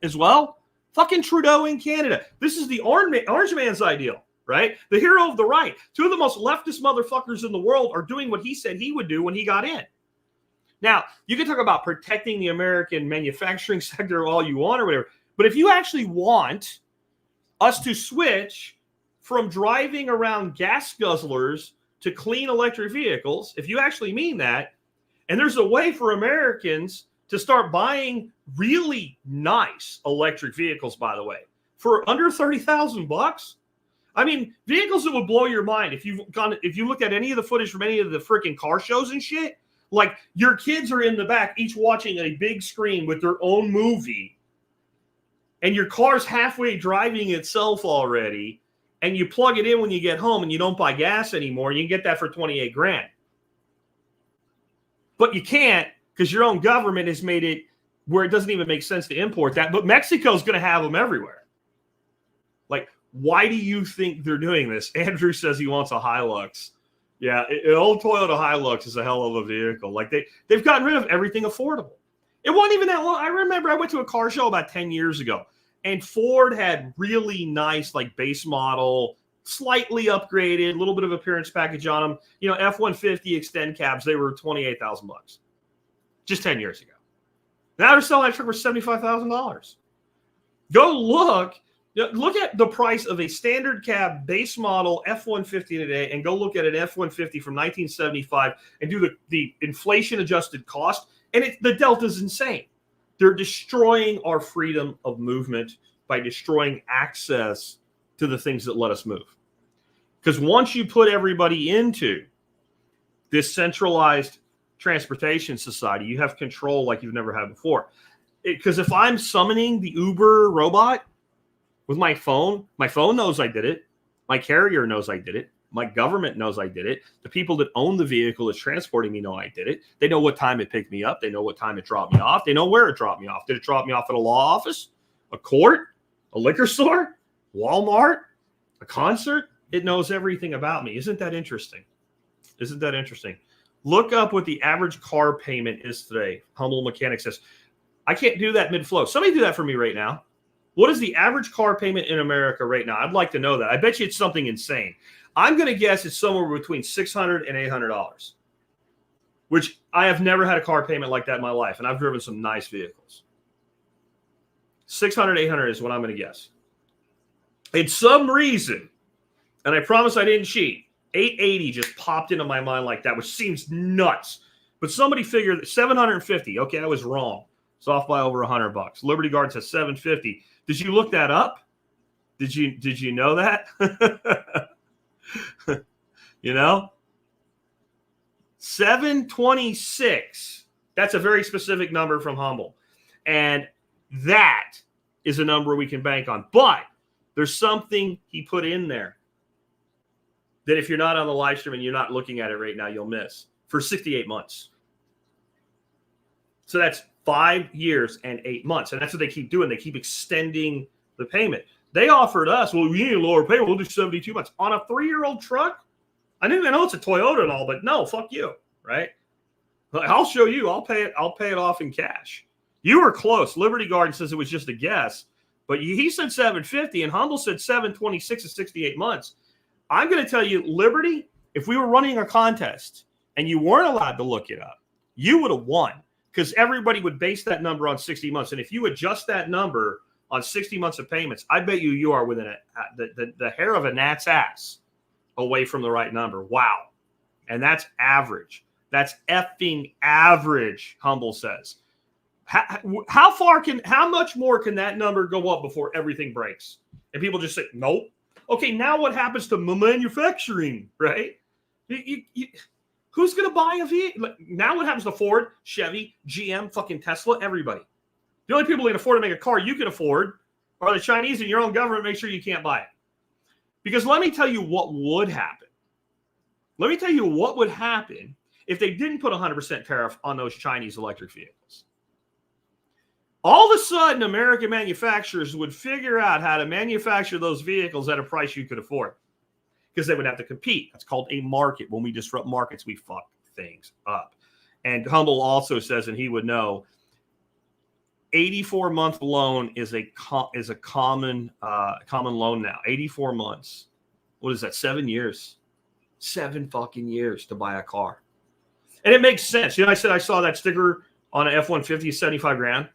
as well? Fucking Trudeau in Canada. This is the orange man's ideal, right? The hero of the right. 2 of the most leftist motherfuckers in the world are doing what he said he would do when he got in. Now, you can talk about protecting the American manufacturing sector all you want or whatever, but if you actually want us to switch from driving around gas guzzlers to clean electric vehicles, if you actually mean that, and there's a way for Americans to start buying really nice electric vehicles, by the way, for under $30,000. I mean, vehicles that would blow your mind if you looked at any of the footage from any of the freaking car shows and shit. Like your kids are in the back, each watching a big screen with their own movie, and your car's halfway driving itself already, and you plug it in when you get home and you don't buy gas anymore, and you can get that for $28,000. But you can't because your own government has made it where it doesn't even make sense to import that. But Mexico's going to have them everywhere. Like, why do you think they're doing this? Andrew says he wants a Hilux. Yeah, an old Toyota Hilux is a hell of a vehicle. Like they've gotten rid of everything affordable. It wasn't even that long. I remember I went to a car show about 10 years ago, and Ford had really nice, like base model, slightly upgraded, a little bit of appearance package on them. You know, F-150 extend cabs, they were $28,000 just 10 years ago. Now they're selling that truck for $75,000. Go look at the price of a standard cab base model F-150 today and go look at an F-150 from 1975 and do the inflation adjusted cost. And the delta is insane. They're destroying our freedom of movement by destroying access to the things that let us move. Because once you put everybody into this centralized transportation society, you have control like you've never had before. Because if I'm summoning the Uber robot with my phone knows I did it. My carrier knows I did it. My government knows I did it. The people that own the vehicle that's transporting me know I did it. They know what time it picked me up. They know what time it dropped me off. They know where it dropped me off. Did it drop me off at a law office, a court, a liquor store, Walmart, a concert? It knows everything about me. Isn't that interesting? Isn't that interesting? Look up what the average car payment is today. Humble Mechanic says, I can't do that mid-flow. Somebody do that for me right now. What is the average car payment in America right now? I'd like to know that. I bet you it's something insane. I'm going to guess it's somewhere between $600 and $800, which I have never had a car payment like that in my life, and I've driven some nice vehicles. 600, 800 is what I'm going to guess. In some reason, and I promise I didn't cheat, 880 just popped into my mind like that, which seems nuts. But somebody figured that 750. Okay, I was wrong. It's off by over $100. Liberty Guard says 750. Did you look that up? Did you know that? You know? 726. That's a very specific number from Humble. And that is a number we can bank on. But there's something he put in there that if you're not on the live stream and you're not looking at it right now, you'll miss. For 68 months. So that's 5 years and 8 months. And that's what they keep doing. They keep extending the payment. They offered us, well, we need a lower payment. We'll do 72 months. On a 3-year-old truck? I know it's a Toyota and all, but no, fuck you, right? I'll show you. I'll pay it off in cash. You were close. Liberty Guard says it was just a guess, but he said 750 and Humble said 726 and 68 months. I'm going to tell you, Liberty, if we were running a contest and you weren't allowed to look it up, you would have won because everybody would base that number on 60 months. And if you adjust that number on 60 months of payments, I bet you are within the hair of a gnat's ass away from the right number. Wow. And that's average. That's effing average, Humble says. How much more can that number go up before everything breaks? And people just say, nope. Okay, now what happens to manufacturing, right? Who's going to buy a vehicle? Now what happens to Ford, Chevy, GM, fucking Tesla, everybody? The only people who can afford to make a car you can afford are the Chinese, and your own government make sure you can't buy it. Because let me tell you what would happen. Let me tell you what would happen if they didn't put 100% tariff on those Chinese electric vehicles. All of a sudden, American manufacturers would figure out how to manufacture those vehicles at a price you could afford because they would have to compete. That's called a market. When we disrupt markets, we fuck things up. And Humble also says, and he would know, 84-month loan is a common loan now. 84 months. What is that? 7 years. 7 fucking years to buy a car. And it makes sense. I said I saw that sticker on an F-150, 75 grand.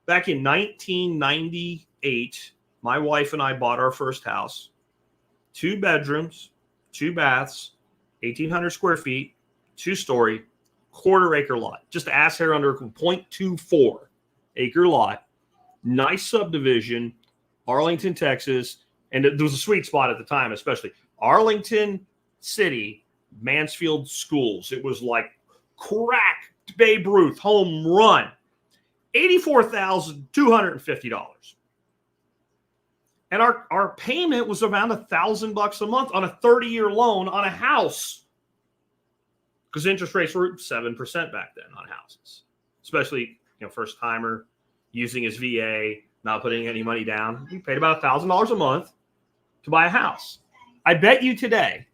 Back in 1998, my wife and I bought our first house. 2 bedrooms, 2 baths, 1,800 square feet, 2-story, quarter-acre lot. Just ass hair under 0.24 acre lot. Nice subdivision, Arlington, Texas. And there was a sweet spot at the time, especially. Arlington City, Mansfield schools. It was like crack, Babe Ruth, home run. $84,250. And our payment was around $1,000 a month on a 30-year loan on a house. Because interest rates were 7% back then on houses. Especially, first timer using his VA, not putting any money down. We paid about $1,000 a month to buy a house. I bet you today,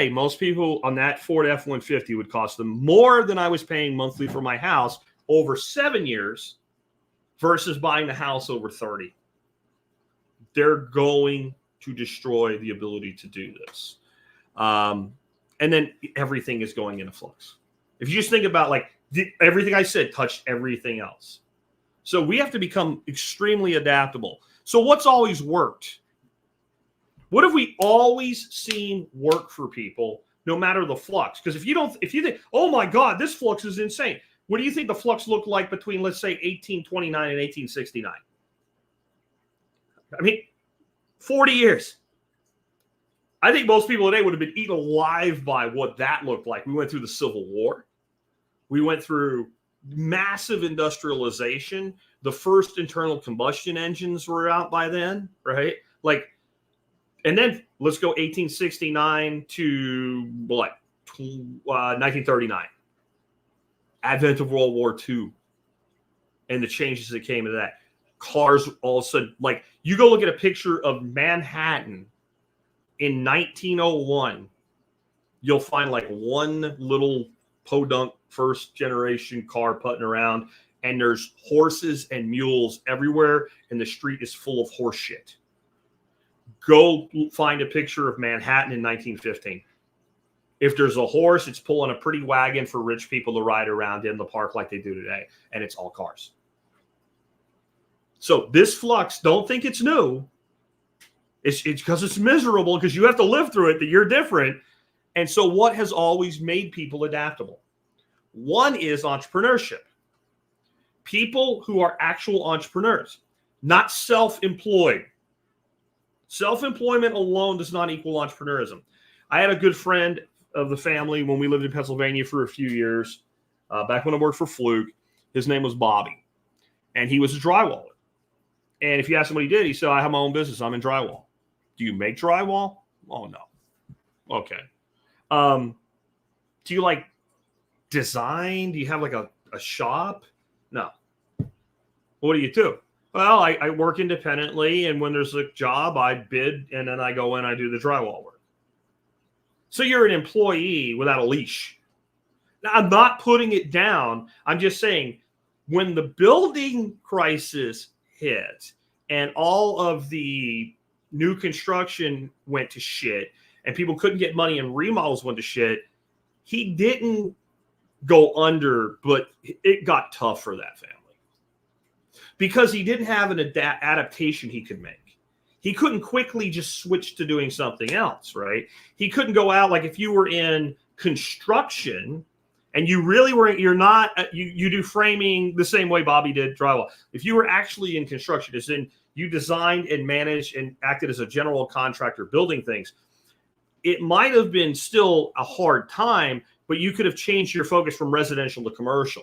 most people on that Ford F-150 would cost them more than I was paying monthly for my house over 7 years versus buying the house over 30. They're going to destroy the ability to do this. And then everything is going into flux. If you just think about everything I said touched everything else. So we have to become extremely adaptable. So what's always worked? What have we always seen work for people, no matter the flux? Because if you think, oh my God, this flux is insane. What do you think the flux looked like between, let's say, 1829 and 1869? I mean, 40 years. I think most people today would have been eaten alive by what that looked like. We went through the Civil War. We went through massive industrialization. The first internal combustion engines were out by then, right? And then let's go 1869 to 1939. Advent of World War II and the changes that came into that. Cars all of a sudden, you go look at a picture of Manhattan in 1901, you'll find one little podunk first generation car putting around, and there's horses and mules everywhere, and the street is full of horse shit. Go find a picture of Manhattan in 1915. If there's a horse, it's pulling a pretty wagon for rich people to ride around in the park like they do today, and it's all cars. So this flux, don't think it's new. It's because it's miserable, because you have to live through it, that you're different. And so what has always made people adaptable? One is entrepreneurship. People who are actual entrepreneurs, not self-employed. Self-employment alone does not equal entrepreneurism. I had a good friend of the family when we lived in Pennsylvania for a few years, back when I worked for Fluke. His name was Bobby, and he was a drywaller. And if you ask him what he did, he said, I have my own business. I'm in drywall. Do you make drywall? Oh, no. Okay. Do you like design? Do you have like a shop? No. What do you do? Well, I work independently, and when there's a job, I bid, and then I go in, I do the drywall work. So you're an employee without a leash. Now, I'm not putting it down. I'm just saying, when the building crisis hit and all of the new construction went to shit and people couldn't get money and remodels went to shit, he didn't go under, but it got tough for that family because he didn't have an adaptation he could make. He couldn't quickly just switch to doing something else, right? He couldn't go out, like if you were in construction and you really were, you do framing the same way Bobby did drywall. If you were actually in construction, as in you designed and managed and acted as a general contractor building things, it might have been still a hard time, but you could have changed your focus from residential to commercial.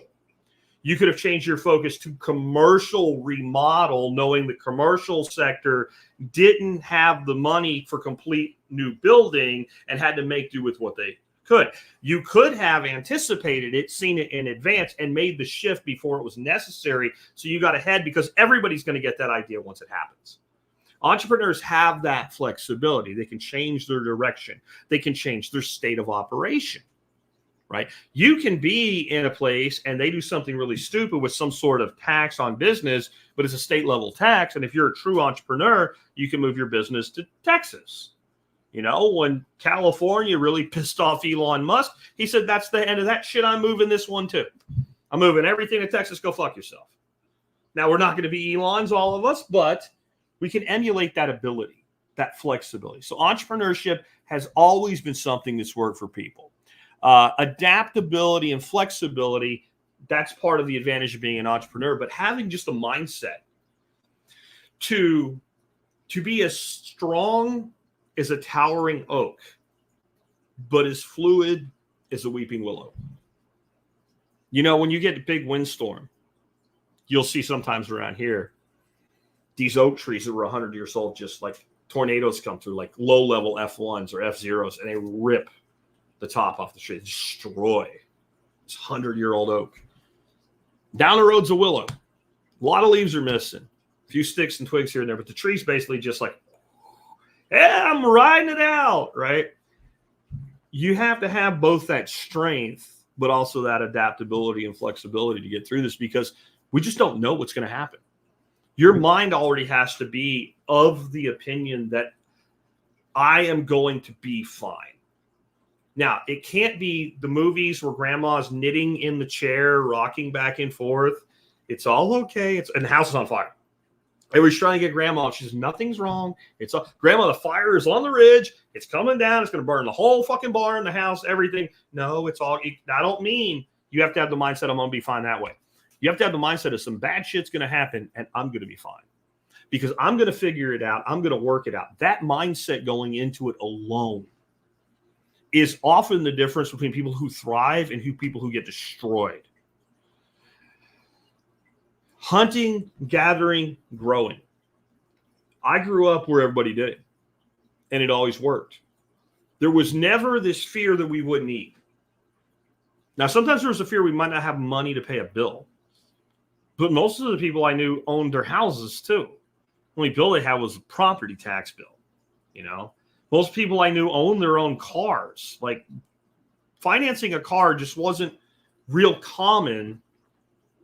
You could have changed your focus to commercial remodel, knowing the commercial sector didn't have the money for complete new building and had to make do with what they could. You could have anticipated it, seen it in advance, and made the shift before it was necessary. So you got ahead, because everybody's going to get that idea once it happens. Entrepreneurs have that flexibility. They can change their direction. They can change their state of operation. Right? You can be in a place and they do something really stupid with some sort of tax on business, but it's a state level tax. And if you're a true entrepreneur, you can move your business to Texas. You know, when California really pissed off Elon Musk, he said, that's the end of that shit. I'm moving this one too. I'm moving everything to Texas. Go fuck yourself. Now, we're not going to be Elons, all of us, but we can emulate that ability, that flexibility. So entrepreneurship has always been something that's worked for people. Adaptability and flexibility, that's part of the advantage of being an entrepreneur, but having just a mindset to be as strong as a towering oak, but as fluid as a weeping willow. You know, when you get a big windstorm, you'll see sometimes around here, these oak trees that were 100 years old, just like tornadoes come through, like low-level F1s or F0s, and they rip the top off the tree, destroy this 100-year-old oak. Down the road's a willow. A lot of leaves are missing. A few sticks and twigs here and there, but the tree's basically just like, yeah, I'm riding it out, right? You have to have both that strength, but also that adaptability and flexibility to get through this, because we just don't know what's going to happen. Your mind already has to be of the opinion that I am going to be fine. Now, it can't be the movies where grandma's knitting in the chair, rocking back and forth. It's all okay. And the house is on fire. Everybody's trying to get grandma. She says, nothing's wrong. It's all, grandma, the fire is on the ridge. It's coming down. It's going to burn the whole fucking barn, the house, everything. No, it's all. I don't mean you have to have the mindset I'm going to be fine that way. You have to have the mindset of some bad shit's going to happen and I'm going to be fine. Because I'm going to figure it out. I'm going to work it out. That mindset going into it alone is often the difference between people who thrive and people who get destroyed. Hunting, gathering, growing. I grew up where everybody did it, and it always worked. There was never this fear that we wouldn't eat. Now, sometimes there was a fear we might not have money to pay a bill, but most of the people I knew owned their houses too. The only bill they had was a property tax bill, you know. Most people I knew owned their own cars. Like, financing a car just wasn't real common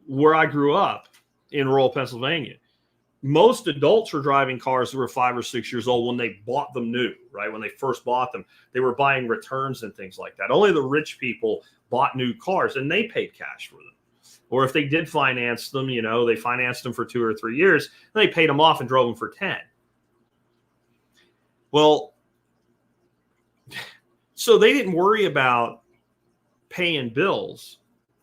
where I grew up in rural Pennsylvania. Most adults were driving cars that were 5 or 6 years old when they bought them new, right? When they first bought them, they were buying returns and things like that. Only the rich people bought new cars, and they paid cash for them. Or if they did finance them, they financed them for 2 or 3 years, and they paid them off and drove them for 10. Well, so they didn't worry about paying bills,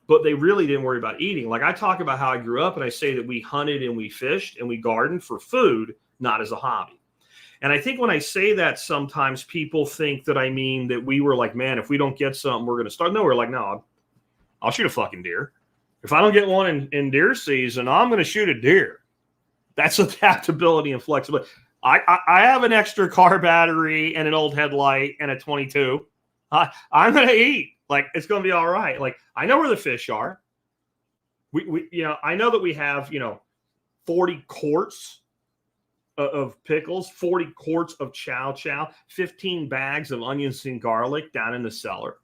but they really didn't worry about eating. Like I talk about how I grew up, and I say that we hunted and we fished and we gardened for food, not as a hobby. And I think when I say that, sometimes people think that I mean that we were like, man, if we don't get something, we're going to start. No, we're like, no, I'll shoot a fucking deer. If I don't get one in deer season, I'm going to shoot a deer. That's adaptability and flexibility. I have an extra car battery and an old headlight and a 22. I'm going to eat. Like, it's going to be all right. Like, I know where the fish are. I know that we have, 40 quarts of pickles, 40 quarts of chow chow, 15 bags of onions and garlic down in the cellar.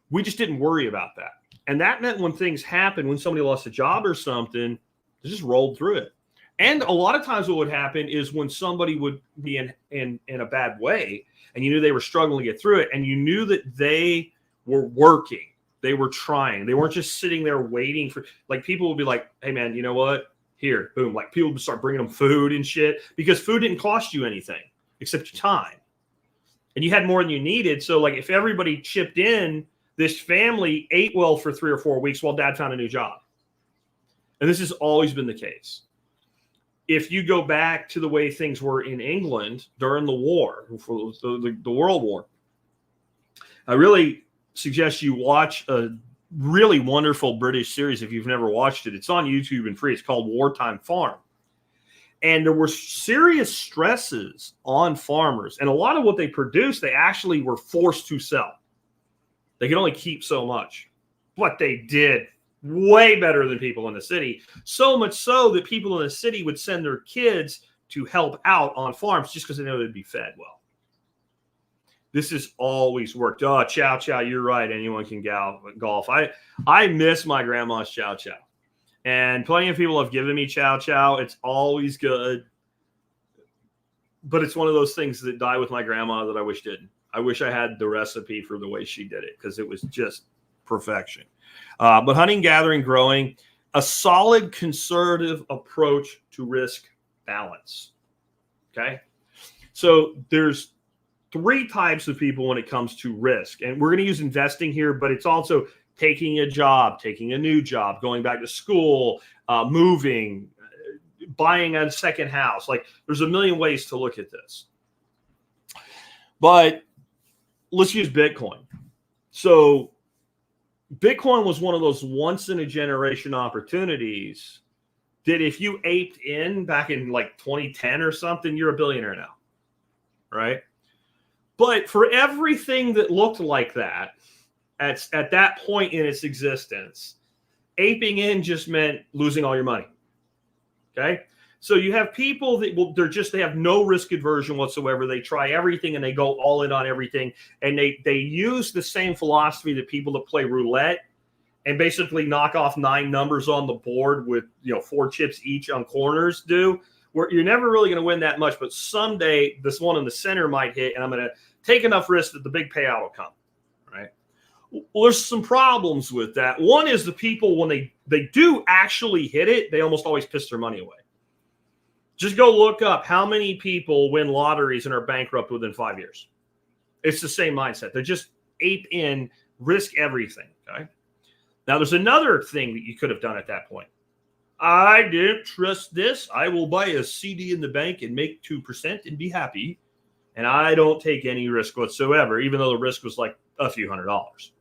We just didn't worry about that. And that meant when things happened, when somebody lost a job or something, they just rolled through it. And a lot of times what would happen is when somebody would be in a bad way and you knew they were struggling to get through it, and you knew that they were working, they were trying, they weren't just sitting there waiting for, like, people would be like, hey man, you know what? Here, boom. Like, people would start bringing them food and shit, because food didn't cost you anything except your time. And you had more than you needed. So like, if everybody chipped in, this family ate well for 3 or 4 weeks while dad found a new job. And this has always been the case. If you go back to the way things were in England during the war, for the World War, I really suggest you watch a really wonderful British series if you've never watched it. It's on YouTube and free. It's called Wartime Farm. And there were serious stresses on farmers. And a lot of what they produced, they actually were forced to sell. They could only keep so much. But they did way better than people in the city. So much so that people in the city would send their kids to help out on farms just because they know they'd be fed well. This has always worked. Oh, chow chow, you're right. Anyone can golf. I miss my grandma's chow chow. And plenty of people have given me chow chow. It's always good. But it's one of those things that die with my grandma that I wish didn't. I wish I had the recipe for the way she did it, because it was just perfection. But hunting, gathering, growing, a solid conservative approach to risk balance. Okay? So there's 3 types of people when it comes to risk. And we're going to use investing here, but it's also taking a job, taking a new job, going back to school, moving, buying a second house. Like, there's a million ways to look at this. But let's use Bitcoin. So Bitcoin was one of those once in a generation opportunities that if you aped in back in like 2010 or something, you're a billionaire now, right? But for everything that looked like that at that point in its existence, aping in just meant losing all your money. Okay? So you have people that they have no risk aversion whatsoever. They try everything and they go all in on everything. And they use the same philosophy that people that play roulette and basically knock off 9 numbers on the board with 4 chips each on corners do, where you're never really going to win that much. But someday this one in the center might hit, and I'm going to take enough risk that the big payout will come, right? Well, there's some problems with that. One is the people, when they do actually hit it, they almost always piss their money away. Just go look up how many people win lotteries and are bankrupt within 5 years. It's the same mindset. They're just ape in, risk everything, okay? Now, there's another thing that you could have done at that point. I didn't trust this. I will buy a CD in the bank and make 2% and be happy. And I don't take any risk whatsoever, even though the risk was like a few $100s.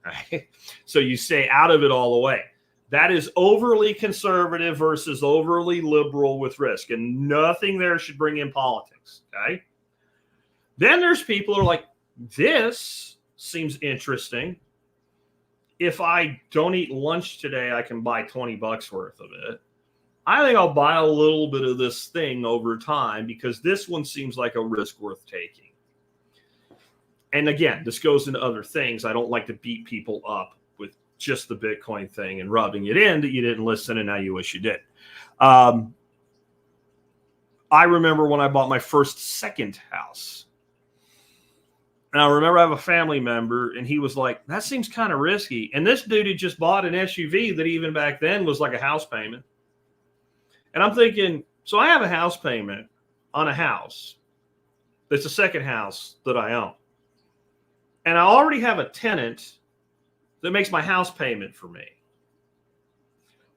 Right? So you stay out of it all the way. That is overly conservative versus overly liberal with risk. And nothing there should bring in politics. Okay. Then there's people who are like, this seems interesting. If I don't eat lunch today, I can buy $20 worth of it. I think I'll buy a little bit of this thing over time because this one seems like a risk worth taking. And again, this goes into other things. I don't like to beat people up with just the Bitcoin thing and rubbing it in that you didn't listen and now you wish you did. I remember when I bought my second house. And I remember I have a family member, and he was like, that seems kind of risky. And this dude had just bought an SUV that even back then was like a house payment. And I'm thinking, so I have a house payment on a house that's the second house that I own. And I already have a tenant that makes my house payment for me.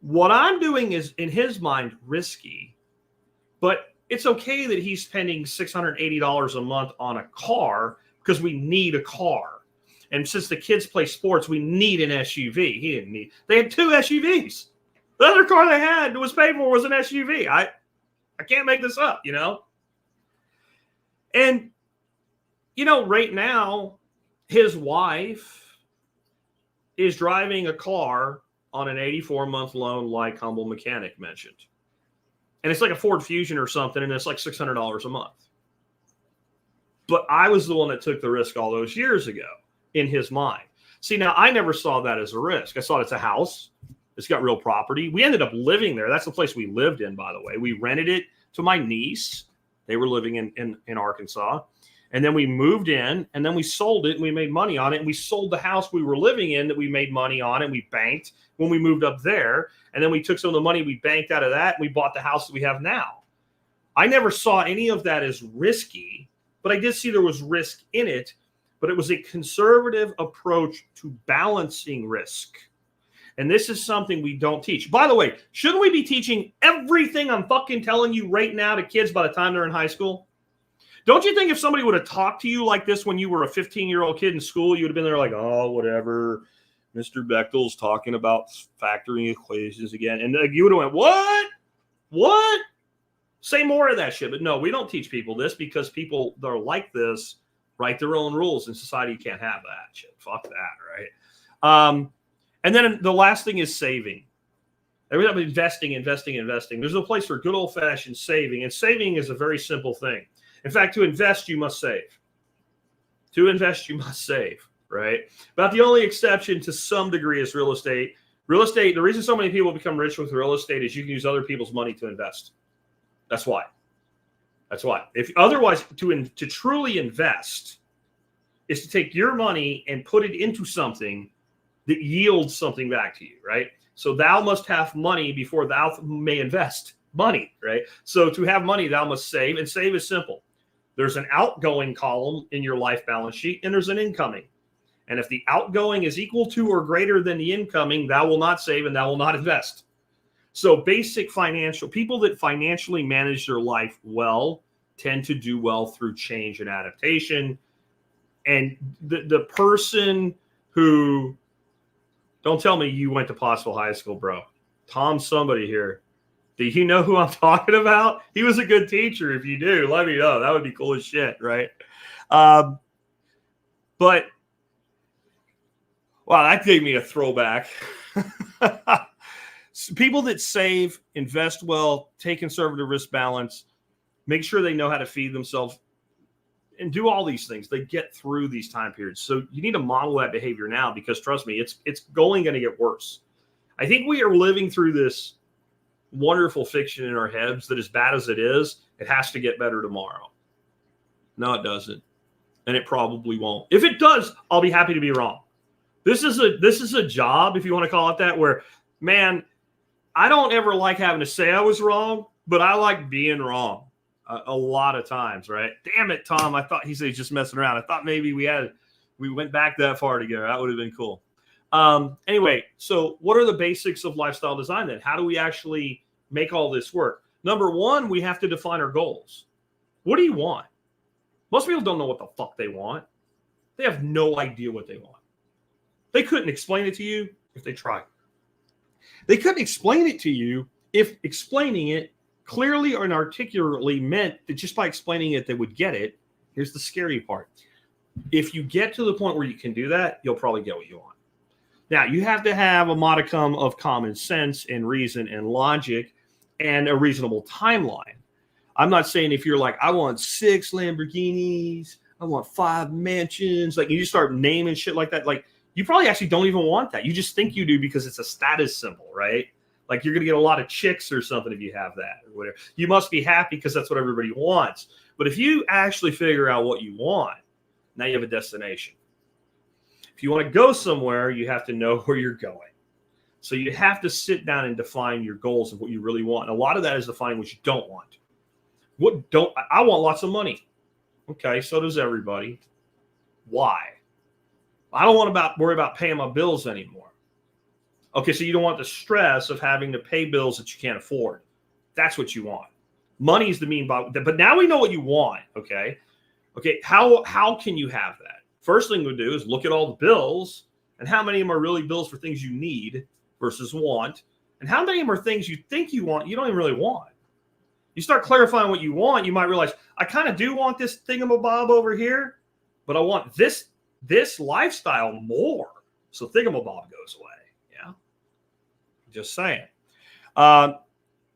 What I'm doing is, in his mind, risky, but it's okay that he's spending $680 a month on a car because we need a car. And since the kids play sports, we need an SUV. He didn't need. They had 2 SUVs. The other car they had that was paid for was an SUV. I can't make this up, you know? And, you know, right now, his wife is driving a car on an 84-month loan like Humble Mechanic mentioned. And it's like a Ford Fusion or something, and it's like $600 a month. But I was the one that took the risk all those years ago in his mind. See, now I never saw that as a risk. I saw it's a house. It's got real property. We ended up living there. That's the place we lived in, by the way. We rented it to my niece. They were living in Arkansas. And then we moved in, and then we sold it, and we made money on it. And we sold the house we were living in that we made money on, and we banked when we moved up there. And then we took some of the money we banked out of that, and we bought the house that we have now. I never saw any of that as risky, but I did see there was risk in it. But it was a conservative approach to balancing risk. And this is something we don't teach. By the way, shouldn't we be teaching everything I'm fucking telling you right now to kids by the time they're in high school? Don't you think if somebody would have talked to you like this when you were a 15-year-old kid in school, you would have been there like, oh, whatever. Mr. Bechtel's talking about factoring equations again. And you would have went, what? What? Say more of that shit. But no, we don't teach people this because people that are like this write their own rules. In society, you can't have that shit. Fuck that, right? And then the last thing is saving. Every time investing. There's no place for good old-fashioned saving. And saving is a very simple thing. In fact, to invest, you must save. To invest, you must save, right? About the only exception to some degree is real estate. Real estate, the reason so many people become rich with real estate is you can use other people's money to invest. That's why. That's why. If otherwise, to truly invest is to take your money and put it into something that yields something back to you, right? So thou must have money before thou may invest money, right? So to have money, thou must save, and save is simple. There's an outgoing column in your life balance sheet, and there's an incoming. And if the outgoing is equal to or greater than the incoming, thou will not save and thou will not invest. So basic financial, people that financially manage their life well tend to do well through change and adaptation. And the person who, don't tell me you went to Pottsville High School, bro. Tom somebody here. Do you know who I'm talking about? He was a good teacher. If you do, let me know. That would be cool as shit, right? But, wow, that gave me a throwback. People that save, invest well, take conservative risk balance, make sure they know how to feed themselves, and do all these things. They get through these time periods. So you need to model that behavior now because, trust me, it's going to get worse. I think we are living through this wonderful fiction in our heads that as bad as it is, it has to get better tomorrow. No, it doesn't. And it probably won't. If it does, I'll be happy to be wrong. This is a job, if you want to call it that, where, man, I don't ever like having to say I was wrong, but I like being wrong a lot of times, right? Damn it, Tom. I thought he said he's just messing around. I thought maybe we went back that far together. That would have been cool. Anyway, so what are the basics of lifestyle design then? How do we actually make all this work? Number one, we have to define our goals. What do you want? Most people don't know what the fuck they want. They have no idea what they want. They couldn't explain it to you if they tried. They couldn't explain it to you if explaining it clearly and articulately meant that just by explaining it, they would get it. Here's the scary part. If you get to the point where you can do that, you'll probably get what you want. Now, you have to have a modicum of common sense and reason and logic and a reasonable timeline. I'm not saying if you're like, I want 6 Lamborghinis, I want 5 mansions, like you start naming shit like that, like you probably actually don't even want that. You just think you do because it's a status symbol, right? Like you're going to get a lot of chicks or something if you have that or whatever. You must be happy because that's what everybody wants. But if you actually figure out what you want, Now you have a destination. If you want to go somewhere, you have to know where you're going. So you have to sit down and define your goals of what you really want. And a lot of that is defining what you don't want. I want lots of money. Okay, so does everybody. Why? I don't want to worry about paying my bills anymore. Okay, so you don't want the stress of having to pay bills that you can't afford. That's what you want. Money is the mean, but now we know what you want. Okay, how can you have that? First thing we do is look at all the bills and how many of them are really bills for things you need versus want, and how many of them are things you think you want you don't even really want. You start clarifying what you want, you might realize, I kind of do want this thingamabob over here, but I want this lifestyle more. So thingamabob goes away. Yeah. Just saying.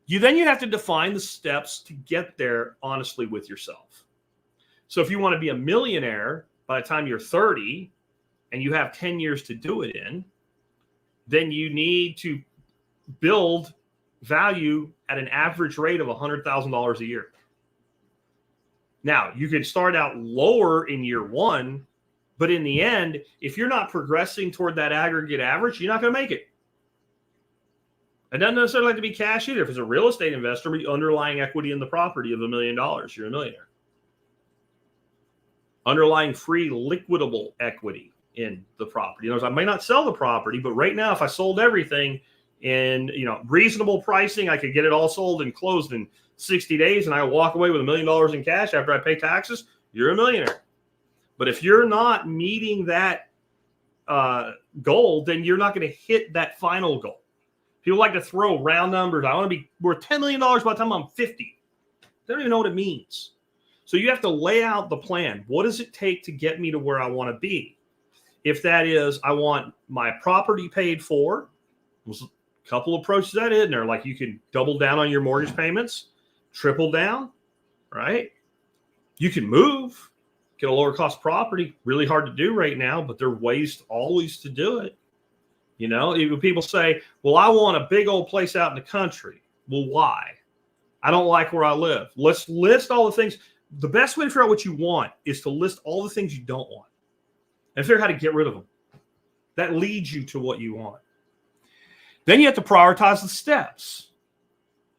You have to define the steps to get there honestly with yourself. So if you want to be a millionaire by the time you're 30 and you have 10 years to do it in, then you need to build value at an average rate of $100,000 a year. Now, you could start out lower in year one, but in the end, if you're not progressing toward that aggregate average, you're not going to make it. It doesn't necessarily have to be cash either. If it's a real estate investor, underlying equity in the property of $1 million, you're a millionaire. Underlying free liquidable equity in the property. In other words, I may not sell the property, but right now, if I sold everything in reasonable pricing, I could get it all sold and closed in 60 days, and I walk away with $1 million in cash after I pay taxes. You're a millionaire. But if you're not meeting that goal, then you're not going to hit that final goal. People like to throw round numbers. I want to be worth $10 million by the time I'm 50. They don't even know what it means. So you have to lay out the plan. What does it take to get me to where I want to be? If that is, I want my property paid for, there's a couple approaches that in there. Like you can double down on your mortgage payments, triple down, right? You can move, get a lower cost property. Really hard to do right now, but there are ways always to do it. People say, well, I want a big old place out in the country. Well, why? I don't like where I live. Let's list all the things. The best way to figure out what you want is to list all the things you don't want and figure out how to get rid of them. That leads you to what you want. Then you have to prioritize the steps.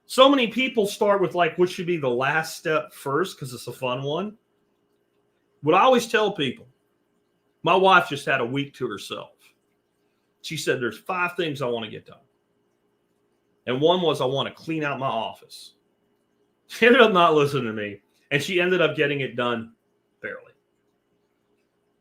So many people start with what should be the last step first because it's a fun one. What I always tell people, my wife just had a week to herself. She said, there's 5 things I want to get done. And one was I want to clean out my office. She ended up not listening to me. And she ended up getting it done barely.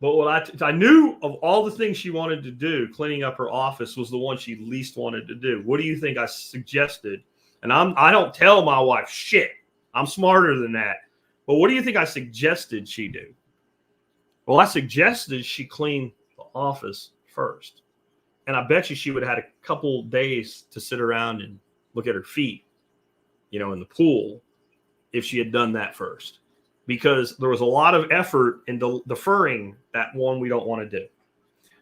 But what I knew of all the things she wanted to do, cleaning up her office was the one she least wanted to do. What do you think I suggested? And I don't tell my wife shit. I'm smarter than that. But what do you think I suggested she do? Well, I suggested she clean the office first. And I bet you she would have had a couple days to sit around and look at her feet, in the pool if she had done that first. Because there was a lot of effort in deferring that one we don't want to do.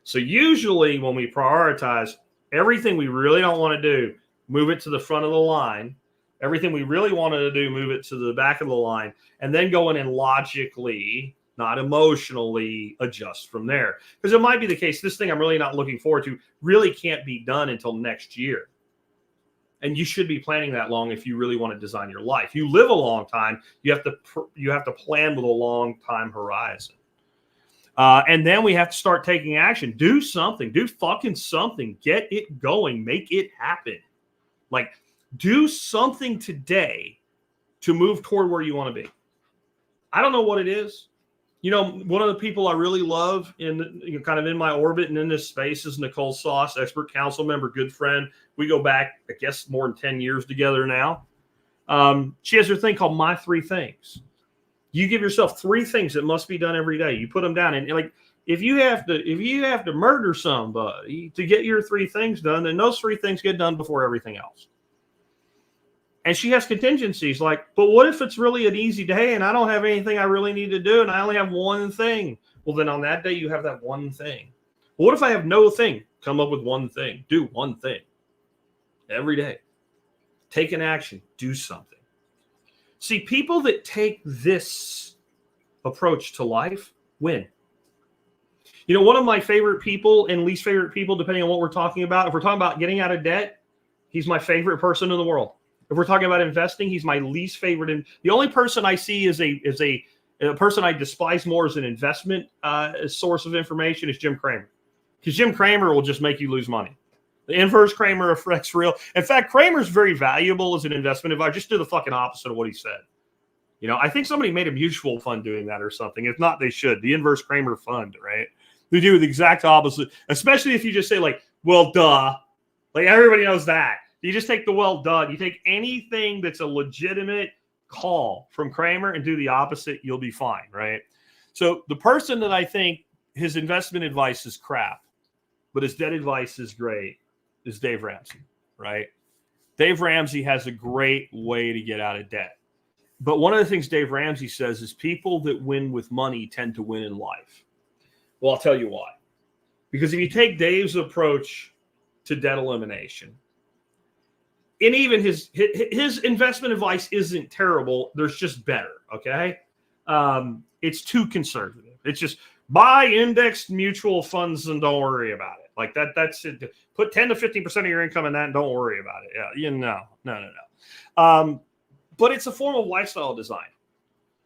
So usually when we prioritize everything we really don't want to do, move it to the front of the line. Everything we really wanted to do, move it to the back of the line. And then go in and logically, not emotionally, adjust from there. Because it might be the case, this thing I'm really not looking forward to really can't be done until next year. And you should be planning that long if you really want to design your life. You live a long time. You have to plan with a long time horizon. And then we have to start taking action. Do something. Do fucking something. Get it going. Make it happen. Do something today to move toward where you want to be. I don't know what it is. One of the people I really love kind of in my orbit and in this space is Nicole Sauce, expert council member, good friend. We go back, I guess, more than 10 years together now. She has her thing called My 3 Things. You give yourself 3 things that must be done every day. You put them down, and if you have to murder somebody to get your 3 things done, then those 3 things get done before everything else. And she has contingencies but what if it's really an easy day and I don't have anything I really need to do and I only have one thing? Well, then on that day, you have that one thing. Well, what if I have no thing? Come up with one thing. Do one thing every day. Take an action. Do something. See, people that take this approach to life win. You know, one of my favorite people and least favorite people, depending on what we're talking about, if we're talking about getting out of debt, he's my favorite person in the world. If we're talking about investing, he's my least favorite. And the only person I see is a person I despise more as an investment source of information is Jim Cramer. Because Jim Cramer will just make you lose money. The inverse Cramer affects real. In fact, Cramer's very valuable as an investment advisor. Just do the fucking opposite of what he said. You know, I think somebody made a mutual fund doing that or something. If not, they should. The inverse Cramer fund, right? They do the exact opposite, especially if you just say like, well, duh. Like everybody knows that. You just take the well done. You take anything that's a legitimate call from Cramer and do the opposite, you'll be fine, right? So the person that I think his investment advice is crap, but his debt advice is great, is Dave Ramsey, right? Dave Ramsey has a great way to get out of debt. But one of the things Dave Ramsey says is people that win with money tend to win in life. Well, I'll tell you why. Because if you take Dave's approach to debt elimination, and even his investment advice isn't terrible, there's just better, okay? It's too conservative. It's just buy indexed mutual funds and don't worry about it. Like that's it. Put 10 to 15% of your income in that and don't worry about it. Yeah, no. But it's a form of lifestyle design.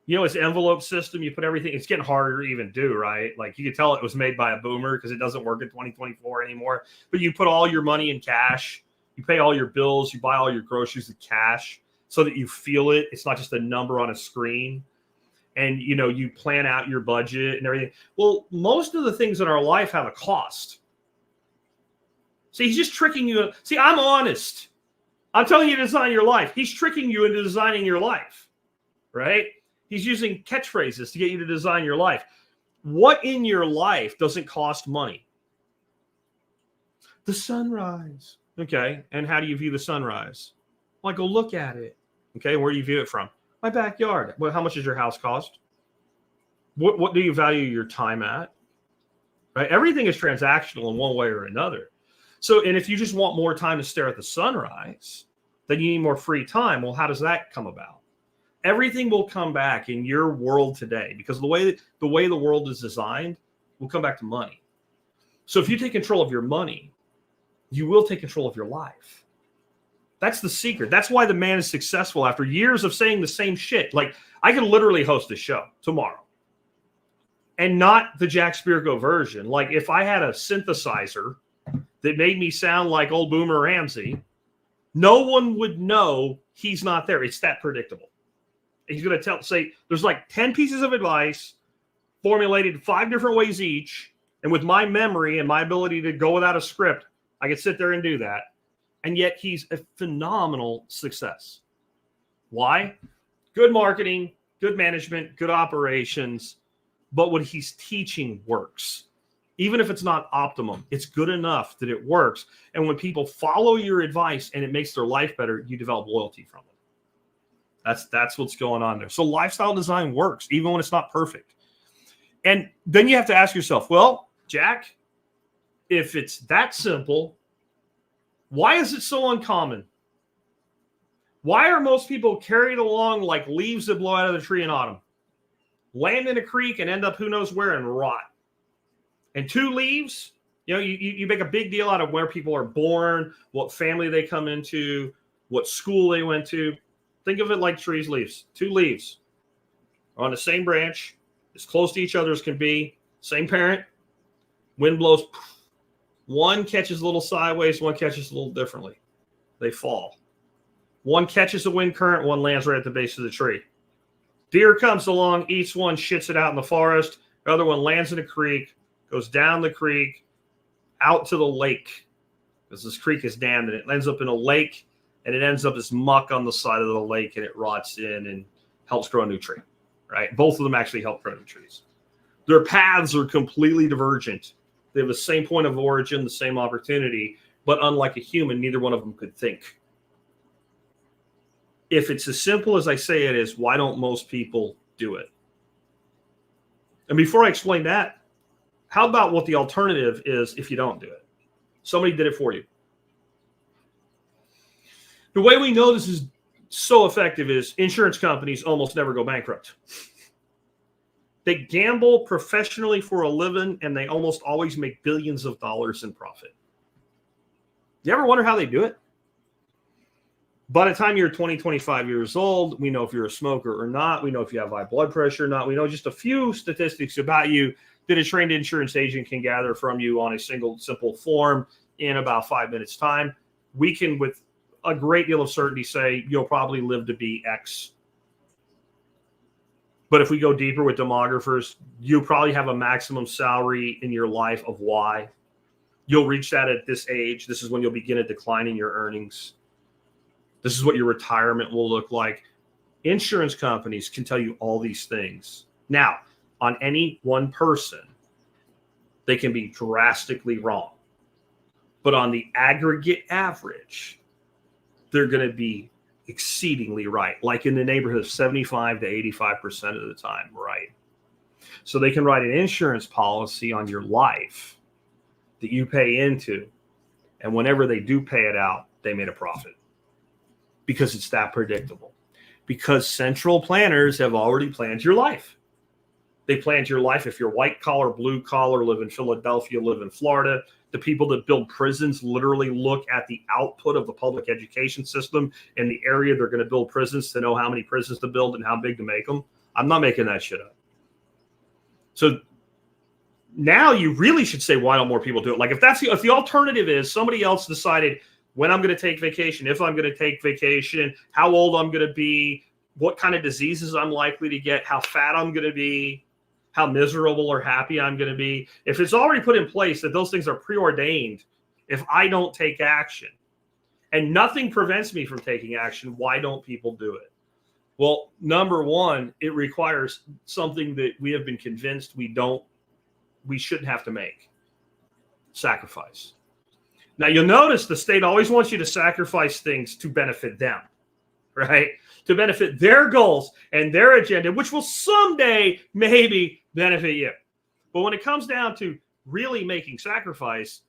You know, it's envelope system. You put everything. It's getting harder to even do, right? Like you can tell it was made by a boomer because it doesn't work in 2024 anymore. But you put all your money in cash. You pay all your bills. You buy all your groceries with cash so that you feel it. It's not just a number on a screen. And, you know, you plan out your budget and everything. Well, most of the things in our life have a cost. See, he's just tricking you. See, I'm honest. I'm telling you to design your life. He's tricking you into designing your life, right? He's using catchphrases to get you to design your life. What in your life doesn't cost money? The sunrise. Okay. And how do you view the sunrise? Well, I go look at it. Okay. Where do you view it from? My backyard. Well, how much does your house cost? What do you value your time at? Right? Everything is transactional in one way or another. So, and if you just want more time to stare at the sunrise, then you need more free time. Well, how does that come about? Everything will come back in your world today because the way the world is designed will come back to money. So if you take control of your money, you will take control of your life. That's the secret. That's why the man is successful after years of saying the same shit. Like I could literally host a show tomorrow and not the Jack Spirko version. Like if I had a synthesizer that made me sound like old Boomer Ramsey, no one would know he's not there. It's that predictable. He's going to say there's like 10 pieces of advice formulated 5 different ways each. And with my memory and my ability to go without a script, I could sit there and do that. And yet he's a phenomenal success. Why? Good marketing, good management, good operations. But what he's teaching works. Even if it's not optimum, it's good enough that it works. And when people follow your advice and it makes their life better, you develop loyalty from it. That's what's going on there. So lifestyle design works, even when it's not perfect. And then you have to ask yourself, well, Jack, if it's that simple, why is it so uncommon? Why are most people carried along like leaves that blow out of the tree in autumn? Land in a creek and end up who knows where and rot. And 2 leaves, you know, you make a big deal out of where people are born, what family they come into, what school they went to. Think of it like trees' leaves. 2 leaves are on the same branch, as close to each other as can be, same parent. Wind blows. One catches a little sideways, one catches a little differently. They fall. One catches a wind current, one lands right at the base of the tree. Deer comes along, eats one, shits it out in the forest. The other one lands in a creek, goes down the creek, out to the lake. Because this creek is dammed, and it ends up in a lake, and it ends up as muck on the side of the lake, and it rots in and helps grow a new tree, right? Both of them actually help grow new trees. Their paths are completely divergent. They have the same point of origin, the same opportunity, but unlike a human, neither one of them could think. If it's as simple as I say it is, why don't most people do it? And before I explain that, how about what the alternative is if you don't do it? Somebody did it for you. The way we know this is so effective is insurance companies almost never go bankrupt. They gamble professionally for a living, and they almost always make billions of dollars in profit. You ever wonder how they do it? By the time you're 20, 25 years old, we know if you're a smoker or not. We know if you have high blood pressure or not. We know just a few statistics about you that a trained insurance agent can gather from you on a single simple form in about 5 minutes time. We can, with a great deal of certainty, say you'll probably live to be X. But if we go deeper with demographers, you'll probably have a maximum salary in your life of Y. You'll reach that at this age. This is when you'll begin a decline in your earnings. This is what your retirement will look like. Insurance companies can tell you all these things. Now, on any one person, they can be drastically wrong. But on the aggregate average, they're going to be exceedingly right, like in the neighborhood of 75 to 85% of the time, right? So they can write an insurance policy on your life that you pay into, and whenever they do pay it out, they made a profit because it's that predictable. Because central planners have already planned your life. They planned your life if you're white collar, blue collar, live in Philadelphia, live in Florida. The people that build prisons literally look at the output of the public education system in the area they're going to build prisons to know how many prisons to build and how big to make them. I'm not making that shit up. So now you really should say, why don't more people do it? Like if the alternative is somebody else decided when I'm going to take vacation, if I'm going to take vacation, how old I'm going to be, what kind of diseases I'm likely to get, how fat I'm going to be, how miserable or happy I'm going to be. If it's already put in place that those things are preordained, if I don't take action and nothing prevents me from taking action, why don't people do it? Well, number one, it requires something that we have been convinced we shouldn't have to make: sacrifice. Now, you'll notice the state always wants you to sacrifice things to benefit them, right? To benefit their goals and their agenda, which will someday maybe benefit you. But when it comes down to really making sacrifice,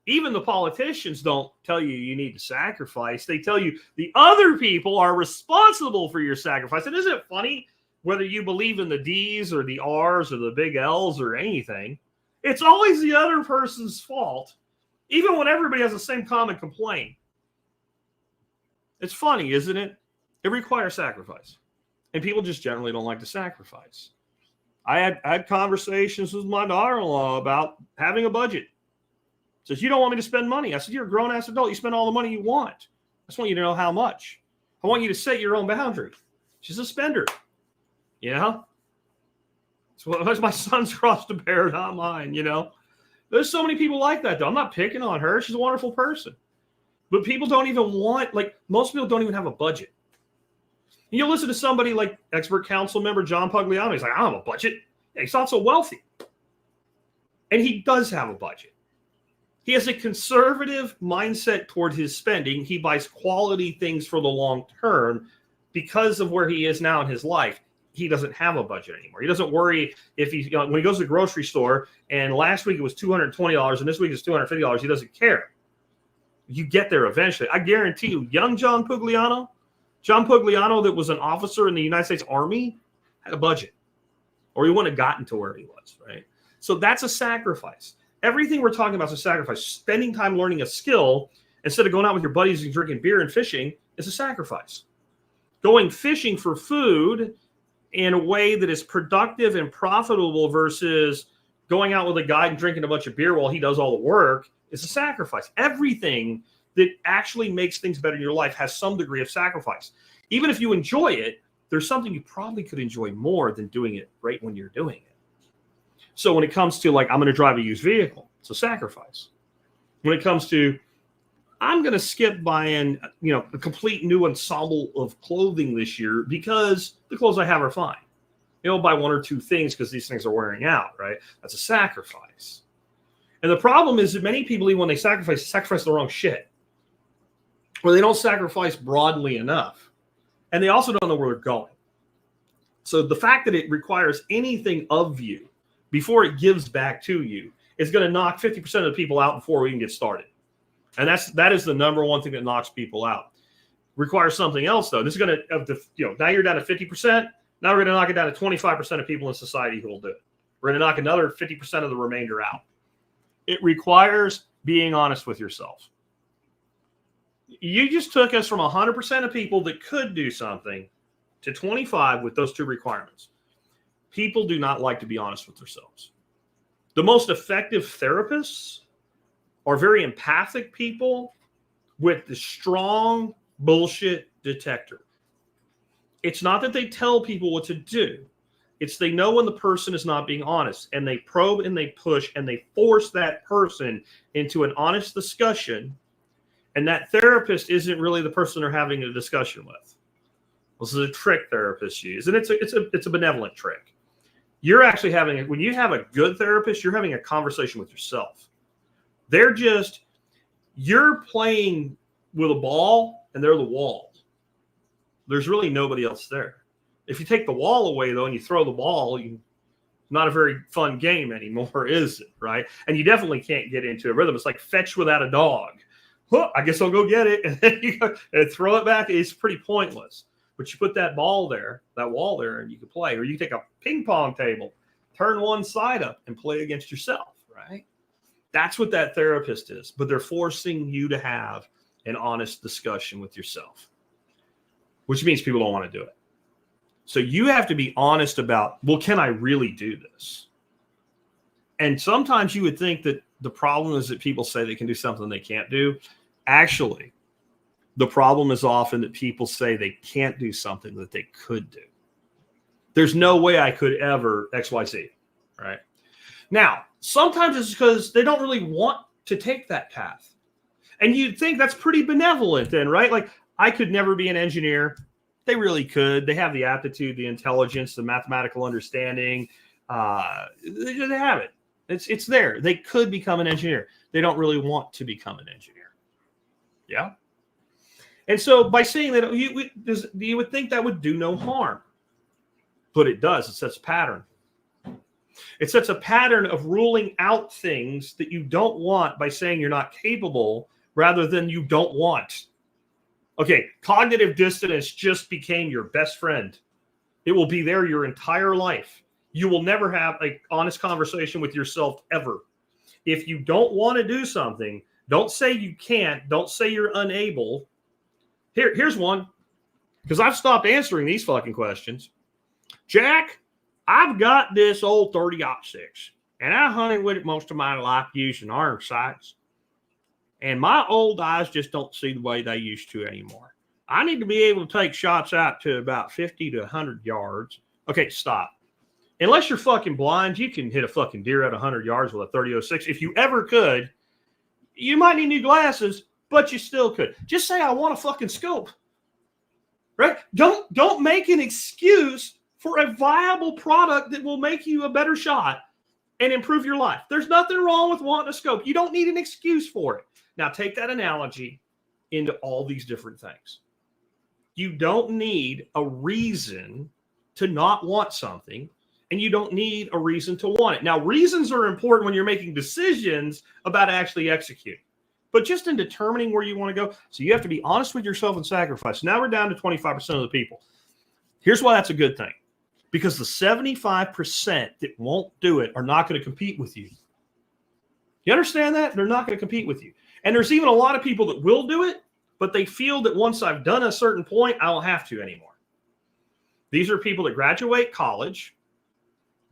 even the politicians don't tell you you need to sacrifice. They tell you the other people are responsible for your sacrifice. And isn't it funny, whether you believe in the D's or the R's or the big L's or anything, it's always the other person's fault, even when everybody has the same common complaint. It's funny, isn't it? It requires sacrifice. And people just generally don't like to sacrifice. I had conversations with my daughter-in-law about having a budget. Says, you don't want me to spend money. I said, you're a grown-ass adult. You spend all the money you want. I just want you to know how much. I want you to set your own boundary. She's a spender. You know? So that's my son's cross to bear, not mine, you know? There's so many people like that, though. I'm not picking on her. She's a wonderful person. But people don't even want, like, most people don't even have a budget. And you'll listen to somebody like expert council member John Pugliano. He's like, I don't have a budget. Yeah, he's not so wealthy. And he does have a budget. He has a conservative mindset toward his spending. He buys quality things for the long term because of where he is now in his life. He doesn't have a budget anymore. He doesn't worry if he's, when he goes to the grocery store and last week it was $220 and this week it's $250. He doesn't care. You get there eventually. I guarantee you, young John Pugliano that was an officer in the United States Army had a budget, or he wouldn't have gotten to where he was, right? So that's a sacrifice. Everything we're talking about is a sacrifice. Spending time learning a skill instead of going out with your buddies and drinking beer and fishing is a sacrifice. Going fishing for food in a way that is productive and profitable versus going out with a guide and drinking a bunch of beer while he does all the work is a sacrifice. Everything that actually makes things better in your life has some degree of sacrifice. Even if you enjoy it, there's something you probably could enjoy more than doing it right when you're doing it. So when it comes to, like, I'm going to drive a used vehicle, it's a sacrifice. When it comes to, I'm going to skip buying, a complete new ensemble of clothing this year because the clothes I have are fine. Buy one or two things because these things are wearing out, right? That's a sacrifice. And the problem is that many people, even when they sacrifice the wrong shit. Or they don't sacrifice broadly enough. And they also don't know where they're going. So the fact that it requires anything of you before it gives back to you is going to knock 50% of the people out before we even get started. And that is the number one thing that knocks people out. Requires something else, though. This is going to, now you're down to 50%. Now we're going to knock it down to 25% of people in society who will do it. We're going to knock another 50% of the remainder out. It requires being honest with yourself. You just took us from 100% of people that could do something to 25 with those two requirements. People do not like to be honest with themselves. The most effective therapists are very empathic people with the strong bullshit detector. It's not that they tell people what to do. It's they know when the person is not being honest, and they probe and they push and they force that person into an honest discussion. And that therapist isn't really the person they're having a discussion with. This is a trick therapists use, and it's a benevolent trick. You're actually having, when you have a good therapist, you're having a conversation with yourself. You're playing with a ball, and they're the wall. There's really nobody else there. If you take the wall away, though, and you throw the ball, not a very fun game anymore, is it? Right? And you definitely can't get into a rhythm. It's like fetch without a dog. Well, I guess I'll go get it, and then you go and throw it back. It's pretty pointless. But you put that wall there, and you can play. Or you take a ping pong table, turn one side up, and play against yourself, right? That's what that therapist is. But they're forcing you to have an honest discussion with yourself, which means people don't want to do it. So you have to be honest about, well, can I really do this? And sometimes you would think that the problem is that people say they can do something they can't do. Actually, the problem is often that people say they can't do something that they could do. There's no way I could ever XYZ, right? Now, sometimes it's because they don't really want to take that path. And you'd think that's pretty benevolent then, right? Like, I could never be an engineer. They really could. They have the aptitude, the intelligence, the mathematical understanding. They have it. It's there. They could become an engineer. They don't really want to become an engineer. Yeah. And so by saying that, you would think that would do no harm. But it does. It sets a pattern. It sets a pattern of ruling out things that you don't want by saying you're not capable rather than you don't want. Okay, cognitive dissonance just became your best friend. It will be there your entire life. You will never have an honest conversation with yourself ever. If you don't want to do something, don't say you can't. Don't say you're unable. Here's one, because I've stopped answering these fucking questions. Jack, I've got this old 30-06, and I hunted with it most of my life using iron sights. And my old eyes just don't see the way they used to anymore. I need to be able to take shots out to about 50 to 100 yards. Okay, stop. Unless you're fucking blind, you can hit a fucking deer at 100 yards with a 30-06. If you ever could, you might need new glasses, but you still could. Just say, I want a fucking scope. Right? Don't make an excuse for a viable product that will make you a better shot and improve your life. There's nothing wrong with wanting a scope. You don't need an excuse for it. Now, take that analogy into all these different things. You don't need a reason to not want something, and you don't need a reason to want it. Now, reasons are important when you're making decisions about actually executing, but just in determining where you want to go. So you have to be honest with yourself and sacrifice. Now we're down to 25% of the people. Here's why that's a good thing. Because the 75% that won't do it are not going to compete with you. You understand that? They're not going to compete with you. And there's even a lot of people that will do it, but they feel that once I've done a certain point, I don't have to anymore. These are people that graduate college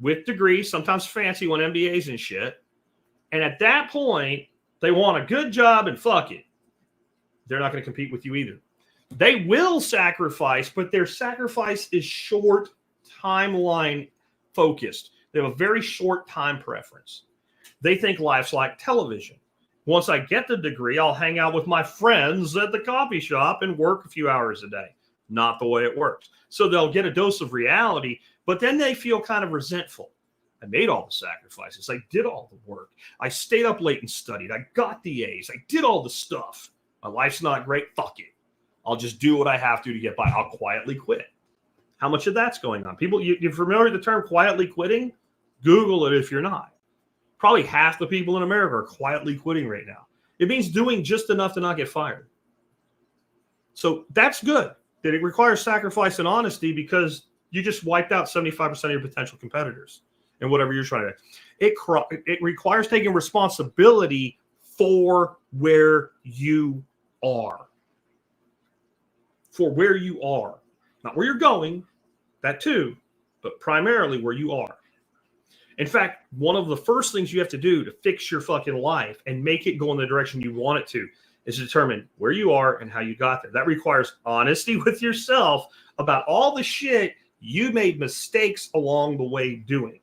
with degrees, sometimes fancy one, MBAs and shit. And at that point, they want a good job and fuck it. They're not going to compete with you either. They will sacrifice, but their sacrifice is short timeline focused. They have a very short time preference. They think life's like television. Once I get the degree, I'll hang out with my friends at the coffee shop and work a few hours a day. Not the way it works. So they'll get a dose of reality, but then they feel kind of resentful. I made all the sacrifices. I did all the work. I stayed up late and studied. I got the A's. I did all the stuff. My life's not great. Fuck it. I'll just do what I have to get by. I'll quietly quit. How much of that's going on? People, you're familiar with the term quietly quitting? Google it if you're not. Probably half the people in America are quietly quitting right now. It means doing just enough to not get fired. So that's good that it requires sacrifice and honesty, because You just wiped out 75% of your potential competitors and whatever you're trying to do. It requires taking responsibility for where you are. For where you are. Not where you're going, that too, but primarily where you are. In fact, one of the first things you have to do to fix your fucking life and make it go in the direction you want it to is determine where you are and how you got there. That requires honesty with yourself about all the shit you made mistakes along the way doing.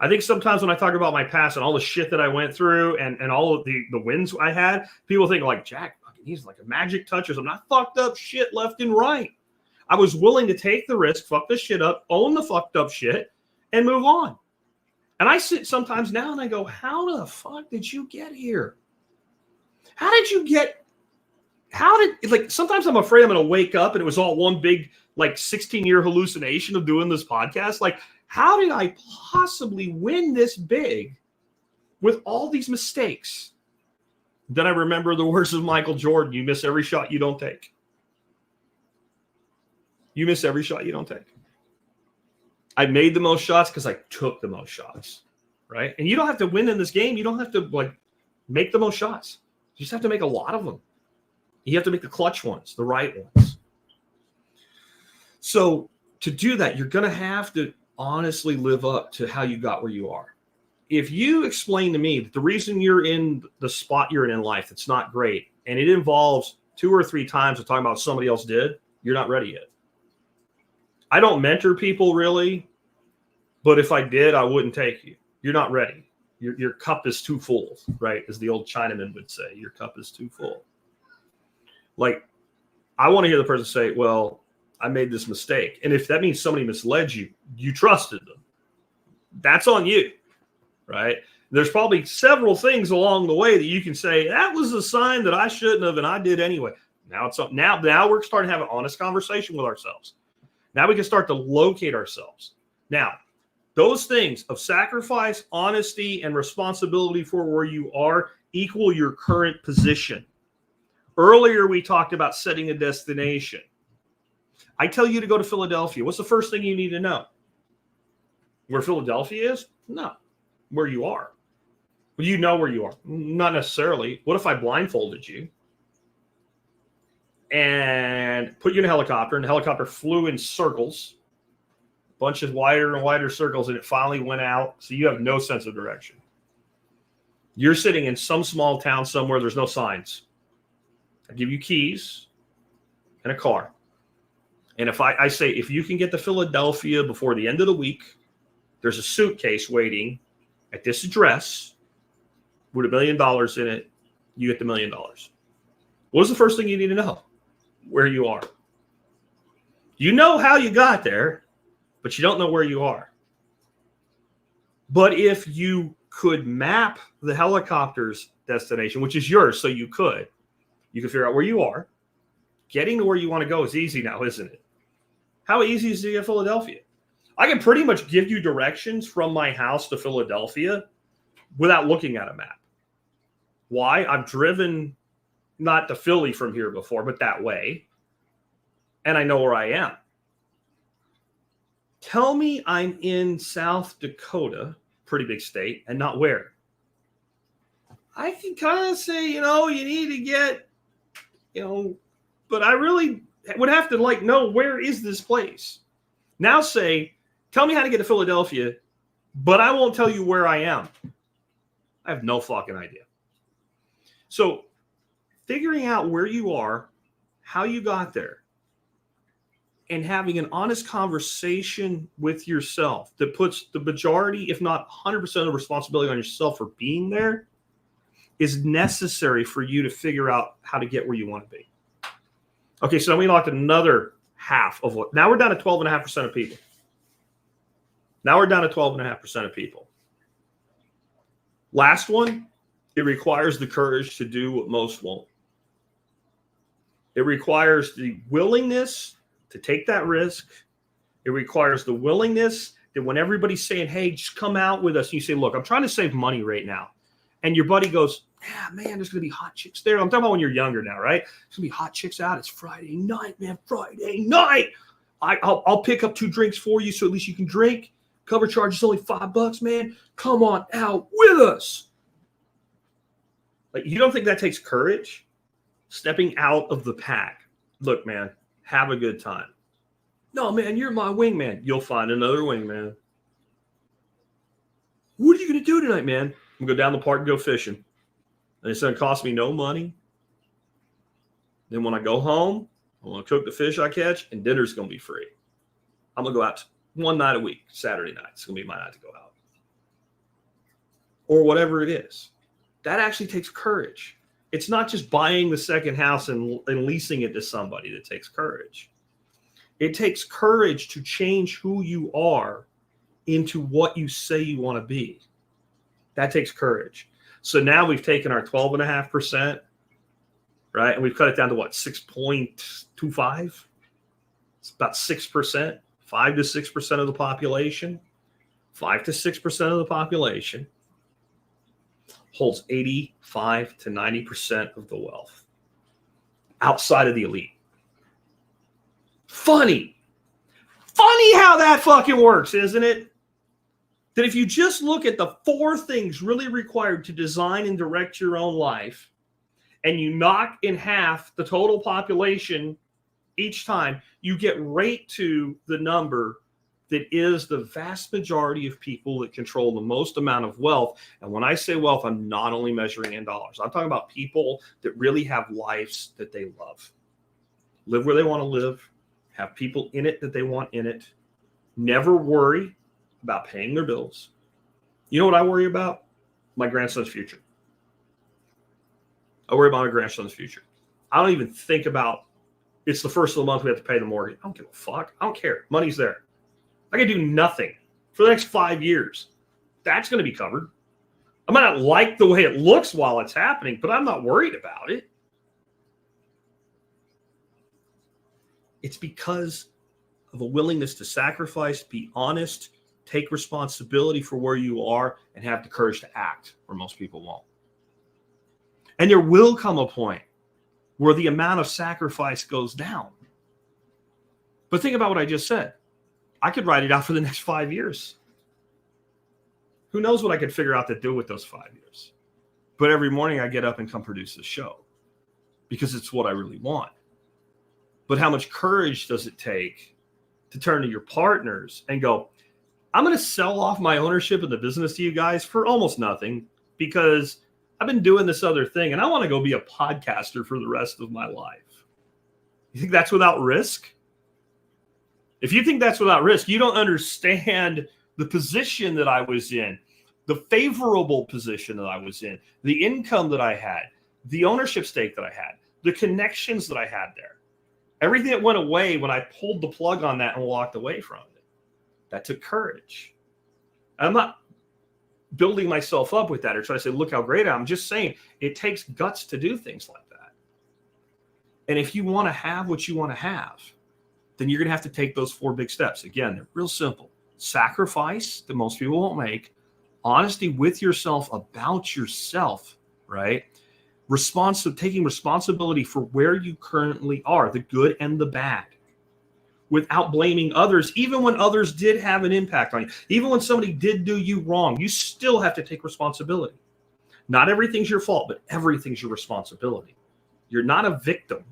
I think sometimes when I talk about my past and all the shit that I went through and all of the wins I had, people think like, Jack, he's like a magic touch or something. I fucked up shit left and right. I was willing to take the risk, fuck this shit up, own the fucked up shit, and move on. And I sit sometimes now and I go, how the fuck did you get here? Sometimes I'm afraid I'm going to wake up and it was all one big, 16-year hallucination of doing this podcast. Like, how did I possibly win this big with all these mistakes? Then I remember the words of Michael Jordan, you miss every shot you don't take. You miss every shot you don't take. I made the most shots because I took the most shots, right? And you don't have to win in this game. You don't have to make the most shots. You just have to make a lot of them. You have to make the clutch ones, the right ones. So to do that, you're going to have to honestly live up to how you got where you are. If you explain to me that the reason you're in the spot you're in life that's not great, and it involves 2 or 3 times of talking about what somebody else did, you're not ready yet. I don't mentor people really, but if I did, I wouldn't take you. You're not ready. Your cup is too full, right? As the old Chinaman would say, your cup is too full. I want to hear the person say, well, I made this mistake. And if that means somebody misled you, you trusted them. That's on you, right? There's probably several things along the way that you can say, that was a sign that I shouldn't have, and I did anyway. Now we're starting to have an honest conversation with ourselves. Now we can start to locate ourselves. Now, those things of sacrifice, honesty, and responsibility for where you are equal your current position. Earlier, we talked about setting a destination. I tell you to go to Philadelphia. What's the first thing you need to know? Where Philadelphia is? No. Where you are. Well, you know where you are. Not necessarily. What if I blindfolded you and put you in a helicopter, and the helicopter flew in circles, a bunch of wider and wider circles, and it finally went out, so you have no sense of direction. You're sitting in some small town somewhere, there's no signs. I give you keys and a car. And if I say, if you can get to Philadelphia before the end of the week, there's a suitcase waiting at this address with $1 million in it, you get the $1 million. What is the first thing you need to know? Where you are. You know how you got there, but you don't know where you are. But if you could map the helicopter's destination, which is yours, so you could figure out where you are. Getting to where you want to go is easy now, isn't it? How easy is it to get to Philadelphia? I can pretty much give you directions from my house to Philadelphia without looking at a map. Why? I've driven not to Philly from here before, but that way. And I know where I am. Tell me I'm in South Dakota, pretty big state, and not where. I can kind of say, you need to get, but I really would have to know, where is this place? Now say, tell me how to get to Philadelphia, but I won't tell you where I am. I have no fucking idea. So figuring out where you are, how you got there, and having an honest conversation with yourself that puts the majority, if not 100% of responsibility on yourself for being there, is necessary for you to figure out how to get where you want to be. Okay, so we locked another half of what. Now we're down to 12.5% of people. Last one, it requires the courage to do what most won't. It requires the willingness to take that risk. It requires the willingness that when everybody's saying, hey, just come out with us, and you say, look, I'm trying to save money right now. And your buddy goes, yeah, man, there's going to be hot chicks there. I'm talking about when you're younger now, right? There's going to be hot chicks out. It's Friday night, man, Friday night. I'll pick up 2 drinks for you so at least you can drink. Cover charge is only $5, man. Come on out with us. Like, you don't think that takes courage? Stepping out of the pack. Look, man, have a good time. No, man, you're my wingman. You'll find another wingman. What are you going to do tonight, man? I'm going to go down the park and go fishing. And it's going to cost me no money. Then when I go home, I'm going to cook the fish I catch, and dinner's going to be free. I'm going to go out one night a week, Saturday night. It's going to be my night to go out. Or whatever it is. That actually takes courage. It's not just buying the second house and leasing it to somebody that takes courage. It takes courage to change who you are into what you say you want to be. That takes courage. So now we've taken our 12.5%, right? And we've cut it down to what, 6.25? It's about 6%, 5 to 6% of the population. 5 to 6% of the population holds 85 to 90% of the wealth outside of the elite. Funny how that fucking works, isn't it? That if you just look at the 4 things really required to design and direct your own life, and you knock in half the total population each time, you get right to the number that is the vast majority of people that control the most amount of wealth. And when I say wealth, I'm not only measuring in dollars. I'm talking about people that really have lives that they love. Live where they want to live. Have people in it that they want in it. Never worry about paying their bills. You know what I worry about? My grandson's future. I worry about my grandson's future. I don't even think about, it's the first of the month we have to pay the mortgage. I don't give a fuck. I don't care. Money's there. I can do nothing for the next 5 years. That's going to be covered. I might not like the way it looks while it's happening, but I'm not worried about it. It's because of a willingness to sacrifice, be honest, take responsibility for where you are, and have the courage to act where most people won't. And there will come a point where the amount of sacrifice goes down. But think about what I just said. I could write it out for the next 5 years. Who knows what I could figure out to do with those 5 years? But every morning I get up and come produce this show because it's what I really want. But how much courage does it take to turn to your partners and go, I'm going to sell off my ownership of the business to you guys for almost nothing because I've been doing this other thing and I want to go be a podcaster for the rest of my life. You think that's without risk? If you think that's without risk, you don't understand the position that I was in, the favorable position that I was in, the income that I had, the ownership stake that I had, the connections that I had there. Everything that went away when I pulled the plug on that and walked away from it. That took courage. I'm not building myself up with that or trying to say, look how great I am. I'm just saying it takes guts to do things like that. And if you want to have what you want to have, then you're going to have to take those 4 big steps. Again, they're real simple. Sacrifice that most people won't make. Honesty with yourself about yourself, right? Taking responsibility for where you currently are, the good and the bad, without blaming others, even when others did have an impact on you. Even when somebody did do you wrong, you still have to take responsibility. Not everything's your fault, but everything's your responsibility. You're not a victim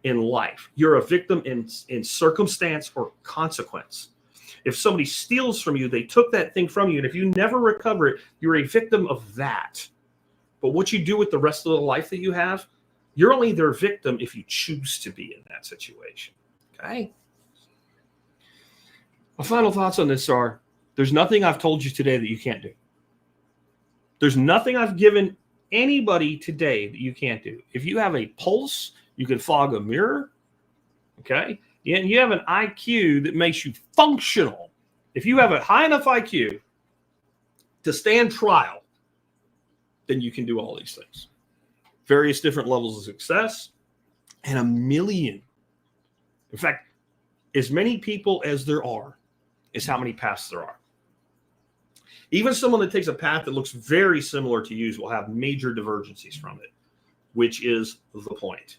in life. You're a victim in circumstance or consequence. If somebody steals from you, they took that thing from you. And if you never recover it, you're a victim of that. But what you do with the rest of the life that you have, you're only their victim if you choose to be in that situation. Okay? My final thoughts on this are, there's nothing I've told you today that you can't do. There's nothing I've given anybody today that you can't do. If you have a pulse, you can fog a mirror, okay? And you have an IQ that makes you functional. If you have a high enough IQ to stand trial, then you can do all these things. Various different levels of success and a million. In fact, as many people as there are is how many paths there are. Even someone that takes a path that looks very similar to yours will have major divergencies from it, which is the point.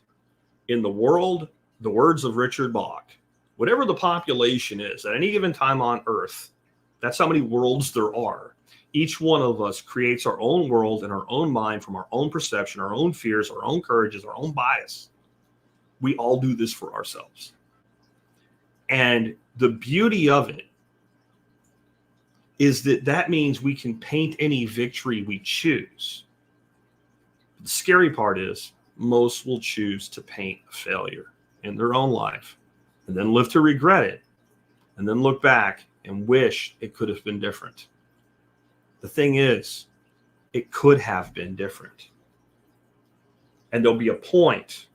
In the world, the words of Richard Bach, whatever the population is at any given time on Earth, that's how many worlds there are. Each one of us creates our own world in our own mind from our own perception, our own fears, our own courages, our own bias. We all do this for ourselves. And the beauty of it is that means we can paint any victory we choose. The scary part is most will choose to paint a failure in their own life and then live to regret it and then look back and wish it could have been different. The thing is, it could have been different. And there'll be a point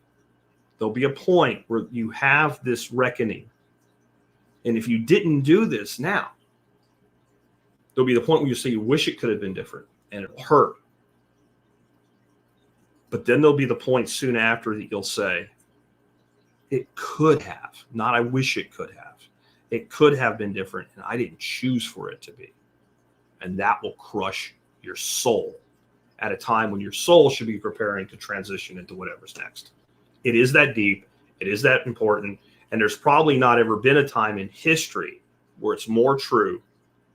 where you have this reckoning. And if you didn't do this now, there'll be the point where you say you wish it could have been different and it'll hurt. But then there'll be the point soon after that you'll say, it could have, not I wish it could have. It could have been different and I didn't choose for it to be. And that will crush your soul at a time when your soul should be preparing to transition into whatever's next. It is that deep. It is that important. And there's probably not ever been a time in history where it's more true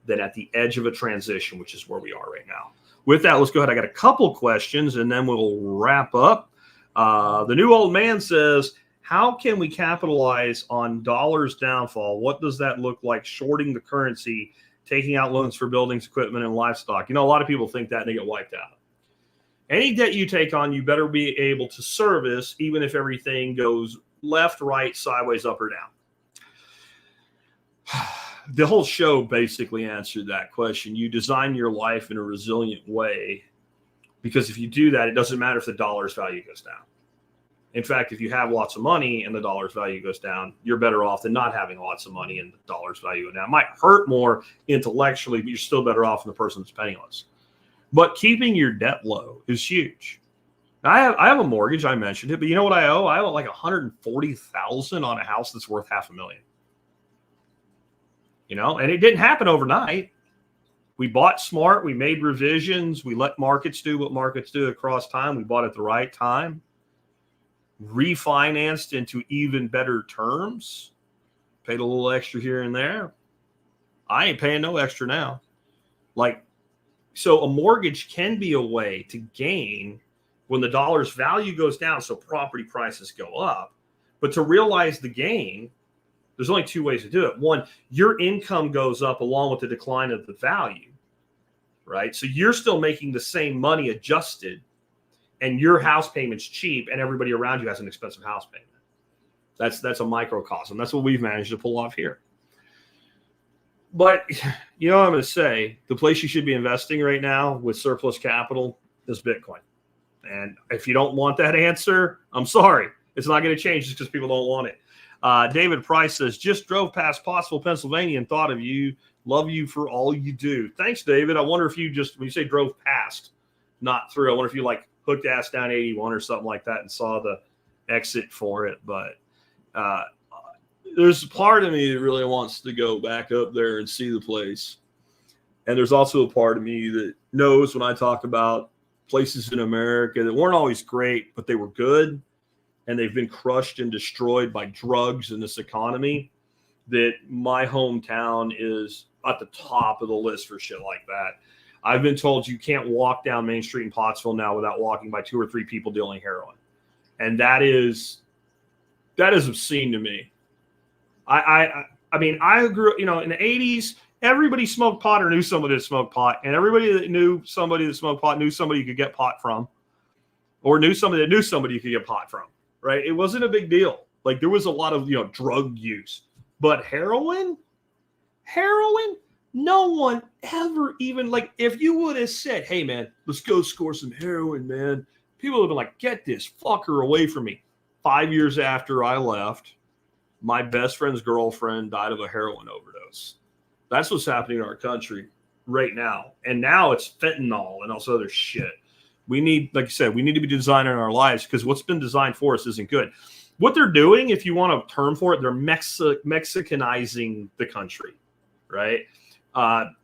than at the edge of a transition, which is where we are right now. With that, let's go ahead. I got a couple questions and then we'll wrap up. The new old man says, how can we capitalize on dollar's downfall? What does that look like? Shorting the currency, taking out loans for buildings, equipment, and livestock. You know, a lot of people think that and they get wiped out. Any debt you take on, you better be able to service, even if everything goes left, right, sideways, up, or down. The whole show basically answered that question. You design your life in a resilient way, because if you do that, it doesn't matter if the dollar's value goes down. In fact, if you have lots of money and the dollar's value goes down, you're better off than not having lots of money and the dollar's value goes down. It might hurt more intellectually, but you're still better off than the person that's penniless. But keeping your debt low is huge. Now, I have a mortgage. I mentioned it, but you know what I owe? I owe like $140,000 on a house that's worth $500,000. You know, and it didn't happen overnight. We bought smart. We made revisions. We let markets do what markets do across time. We bought at the right time. Refinanced into even better terms. Paid a little extra here and there. I ain't paying no extra now. So a mortgage can be a way to gain when the dollar's value goes down, so property prices go up. But to realize the gain, there's only two ways to do it. One, your income goes up along with the decline of the value, right? So you're still making the same money adjusted, and your house payment's cheap, and everybody around you has an expensive house payment. That's a microcosm. That's what we've managed to pull off here. But you know what I'm going to say? The place you should be investing right now with surplus capital is Bitcoin. And if you don't want that answer, I'm sorry. It's not going to change just because people don't want it. David Price says, just drove past Pottsville, Pennsylvania and thought of you. Love you for all you do. Thanks, David. I wonder if you just, when you say drove past, not through, I wonder if you like hooked ass down 81 or something like that and saw the exit for it. But there's a part of me that really wants to go back up there and see the place. And there's also a part of me that knows when I talk about places in America that weren't always great, but they were good, and they've been crushed and destroyed by drugs in this economy, that my hometown is at the top of the list for shit like that. I've been told you can't walk down Main Street in Pottsville now without walking by 2 or 3 people dealing heroin. And that is obscene to me. I mean, I grew up, you know, in the 80s, everybody smoked pot or knew somebody that smoked pot. And everybody that knew somebody that smoked pot knew somebody you could get pot from, or knew somebody that knew somebody you could get pot from, right? It wasn't a big deal. Like, there was a lot of, you know, drug use. But heroin, no one ever even, like, if you would have said, hey, man, let's go score some heroin, man, people would have been like, get this fucker away from me. 5 years after I left, my best friend's girlfriend died of a heroin overdose. That's what's happening in our country right now. And now it's fentanyl and all this other shit. We need, like I said, we need to be designing our lives, because what's been designed for us isn't good. What they're doing, if you want a term for it, they're Mexicanizing the country, right?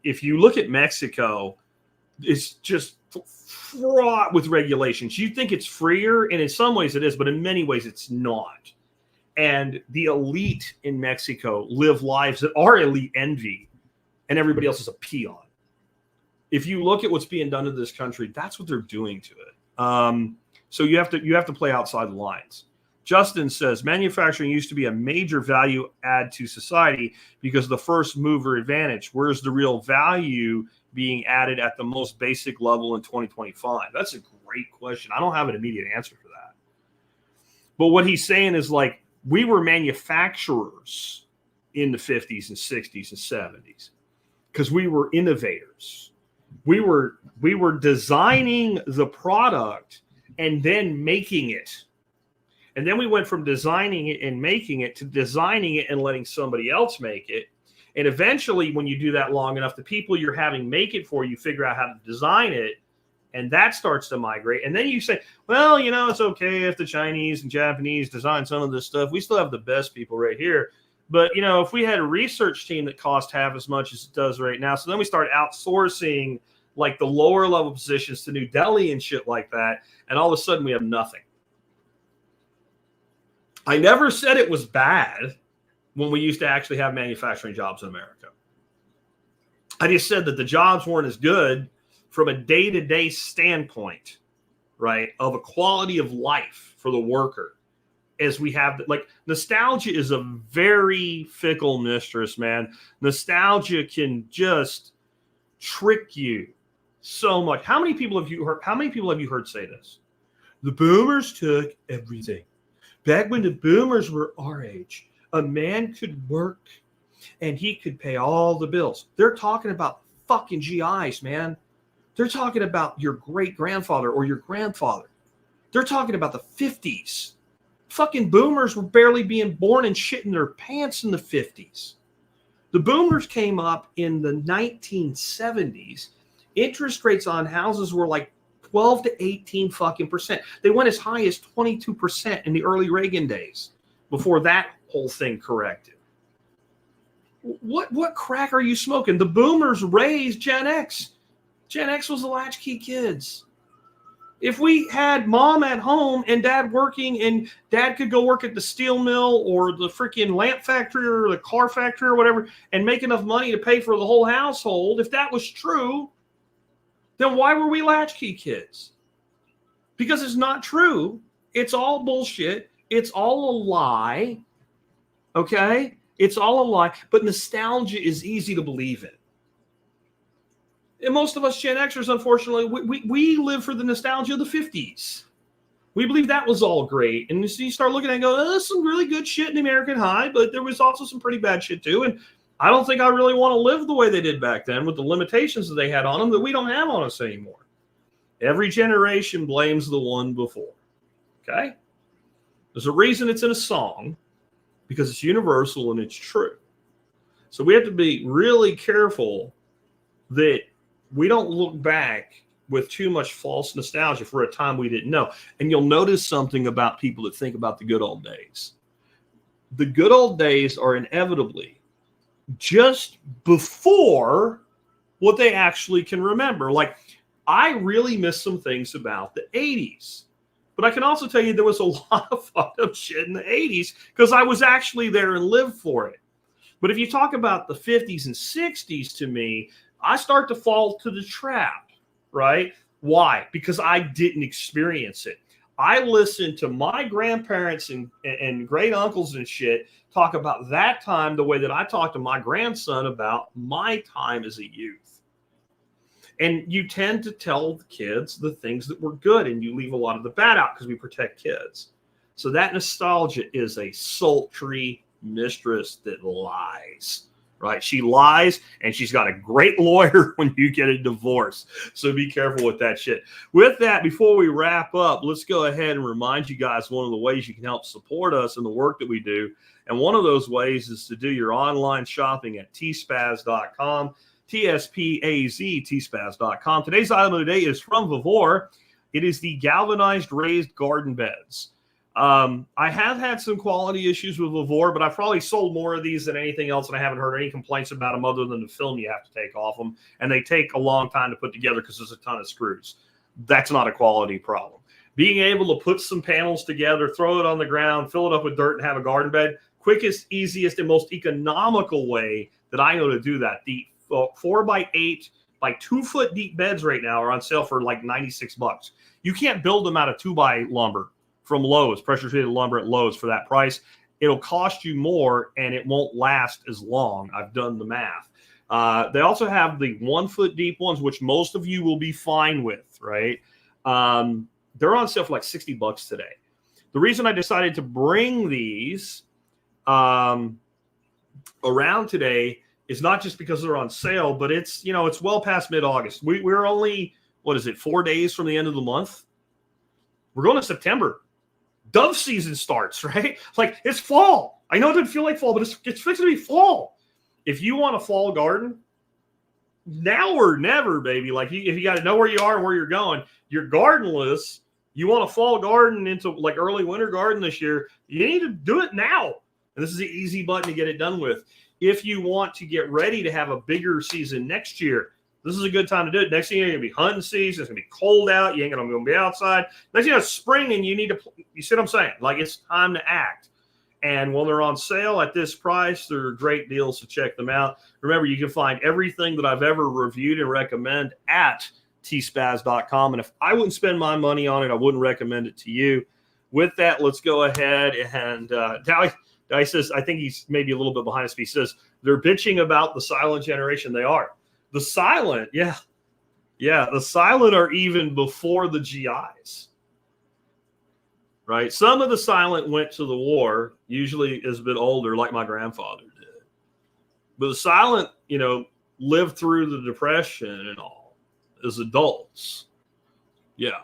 If you look at Mexico, it's just fraught with regulations. You think it's freer, and in some ways it is, but in many ways it's not. And the elite in Mexico live lives that our elite envy, and everybody else is a peon. If you look at what's being done to this country, that's what they're doing to it. So you have to play outside the lines. Justin says manufacturing used to be a major value add to society because of the first mover advantage. Where's the real value being added at the most basic level in 2025? That's a great question. I don't have an immediate answer for that. But what he's saying is, like, we were manufacturers in the 50s and 60s and 70s because we were innovators. We were designing the product and then making it. And then we went from designing it and making it to designing it and letting somebody else make it. And eventually, when you do that long enough, the people you're having make it for you figure out how to design it, and that starts to migrate. And then you say, well, you know, it's okay if the Chinese and Japanese design some of this stuff. We still have the best people right here. But, you know, if we had a research team that cost half as much as it does right now, so then we start outsourcing like the lower level positions to New Delhi and shit like that, and all of a sudden we have nothing. I never said it was bad when we used to actually have manufacturing jobs in America. I just said that the jobs weren't as good from a day-to-day standpoint, right, of a quality of life for the worker as we have. Like, nostalgia is a very fickle mistress, man. Nostalgia can just trick you so much. How many people have you heard say this? The boomers took everything. Back when the boomers were our age, a man could work and he could pay all the bills. They're talking about fucking GIs, man. They're talking about your great-grandfather or your grandfather. They're talking about the 50s. Fucking boomers were barely being born and shitting their pants in the 50s. The boomers came up in the 1970s. Interest rates on houses were like 12 to 18 fucking percent. They went as high as 22% in the early Reagan days before that whole thing corrected. What crack are you smoking? The boomers raised Gen X. Gen X was the latchkey kids. If we had mom at home and dad working, and dad could go work at the steel mill or the freaking lamp factory or the car factory or whatever and make enough money to pay for the whole household, if that was true, then why were we latchkey kids? Because it's not true. It's all bullshit. It's all a lie. Okay? It's all a lie. But nostalgia is easy to believe in. And most of us Gen Xers, unfortunately, we live for the nostalgia of the 50s. We believe that was all great. And you start looking at it and go, there's some really good shit in the American high, but there was also some pretty bad shit too. And I don't think I really want to live the way they did back then with the limitations that they had on them that we don't have on us anymore. Every generation blames the one before. Okay? There's a reason it's in a song, because it's universal and it's true. So we have to be really careful that we don't look back with too much false nostalgia for a time we didn't know. And you'll notice something about people that think about the good old days. The good old days are inevitably just before what they actually can remember. Like, I really miss some things about the 80s. But I can also tell you there was a lot of fucked up shit in the 80s because I was actually there and lived for it. But if you talk about the 50s and 60s, to me, I start to fall to the trap, right? Why? Because I didn't experience it. I listened to my grandparents and great uncles and shit talk about that time the way that I talk to my grandson about my time as a youth. And you tend to tell the kids the things that were good, and you leave a lot of the bad out because we protect kids. So that nostalgia is a sultry mistress that lies. Right? She lies, and she's got a great lawyer when you get a divorce. So be careful with that shit. With that, before we wrap up, let's go ahead and remind you guys one of the ways you can help support us in the work that we do. And one of those ways is to do your online shopping at tspaz.com, T-S-P-A-Z, tspaz.com. Today's item of the day is from Vivor. It is the galvanized raised garden beds. I have had some quality issues with Vivor, but I've probably sold more of these than anything else, and I haven't heard any complaints about them other than the film you have to take off them, and they take a long time to put together because there's a ton of screws. That's not a quality problem. being able to put some panels together, throw it on the ground, fill it up with dirt, and have a garden bed, quickest, easiest, and most economical way that I know to do that. The 4x8 by 2 foot deep beds right now are on sale for like $96. You can't build them out of 2x lumber from Lowe's, pressure treated lumber at Lowe's for that price. It'll cost you more and it won't last as long. I've done the math. They also have the 1 foot deep ones, which most of you will be fine with, right? They're on sale for like $60 today. The reason I decided to bring these around today is not just because they're on sale, but it's, you know, it's well past mid-August. We're only, 4 days from the end of the month? We're going to September. Dove season starts, right? Like, it's fall. I know it doesn't feel like fall, but it's fixing to be fall. If you want a fall garden, now or never, baby. Like, if you got to know where you are and where you're going, you're gardenless. You want a fall garden into like early winter garden this year, you need to do it now. And this is the easy button to get it done with. If you want to get ready to have a bigger season next year, this is a good time to do it. Next thing you're going to be hunting season. It's going to be cold out. You ain't going to be outside. Next thing you know, it's spring and you need to, you see what I'm saying? Like, it's time to act. And when they're on sale at this price, they're great deals, so check them out. Remember, you can find everything that I've ever reviewed and recommend at tspaz.com. And if I wouldn't spend my money on it, I wouldn't recommend it to you. With that, let's go ahead and Dowie says, I think he's maybe a little bit behind us, but he says, they're bitching about the silent generation. They are. The silent, yeah, the silent are even before the GIs. Right? Some of the silent went to the war, usually is a bit older, like my grandfather did. But the silent, you know, lived through the Depression and all as adults. Yeah.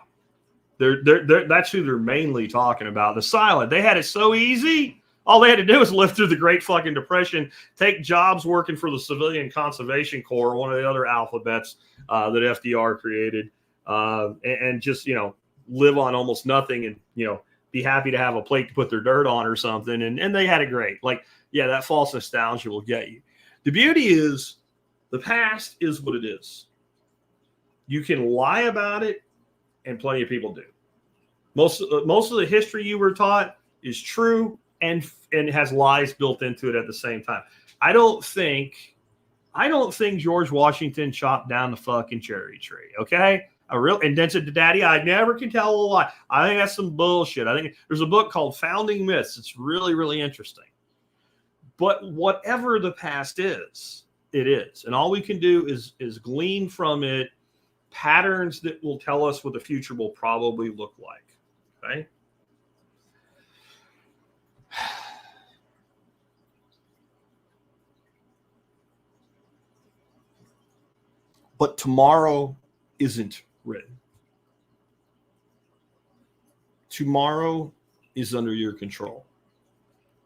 That's who they're mainly talking about. The silent. They had it so easy. All they had to do was live through the Great fucking Depression, take jobs working for the Civilian Conservation Corps, one of the other alphabets that FDR created, and just, you know, live on almost nothing and, you know, be happy to have a plate to put their dirt on or something. And they had it great. Like, yeah, that false nostalgia will get you. The beauty is the past is what it is. You can lie about it, and plenty of people do. Most of the history you were taught is true and has lies built into it at the same time. I don't think George Washington chopped down the fucking cherry tree. Okay. And then said to Daddy, I never can tell a lie. I think that's some bullshit. I think there's a book called Founding Myths. It's really, really interesting. But whatever the past is, it is. And all we can do is glean from it patterns that will tell us what the future will probably look like. Okay. But tomorrow isn't written. Tomorrow is under your control.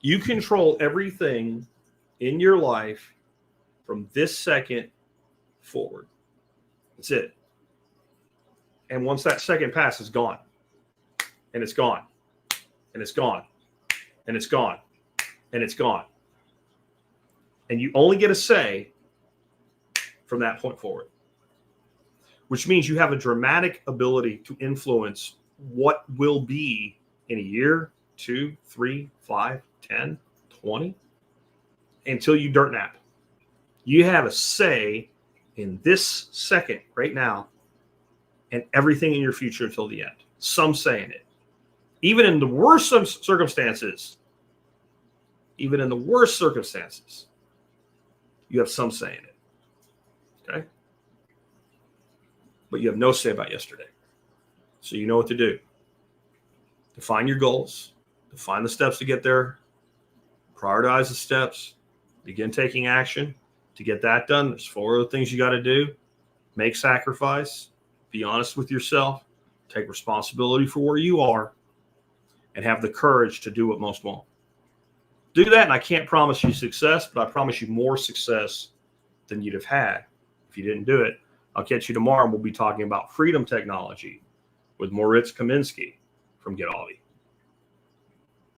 You control everything in your life from this second forward. That's it. And once that second passes, gone. And it's gone. And it's gone. And it's gone. And it's gone. And you only get a say from that point forward. Which means you have a dramatic ability to influence what will be in a year, 2, 3, 5, 10, 20, until you dirt nap. You have a say in this second right now and everything in your future until the end. Some say in it. Even in the worst circumstances, you have some say in it. Okay? But you have no say about yesterday. So you know what to do. Define your goals. Define the steps to get there. Prioritize the steps. Begin taking action to get that done. There's 4 other things you got to do. Make sacrifice. Be honest with yourself. Take responsibility for where you are. And have the courage to do what most won't. Do that, and I can't promise you success, but I promise you more success than you'd have had if you didn't do it. I'll catch you tomorrow, and we'll be talking about freedom technology with Moritz Kaminsky from Get Audi.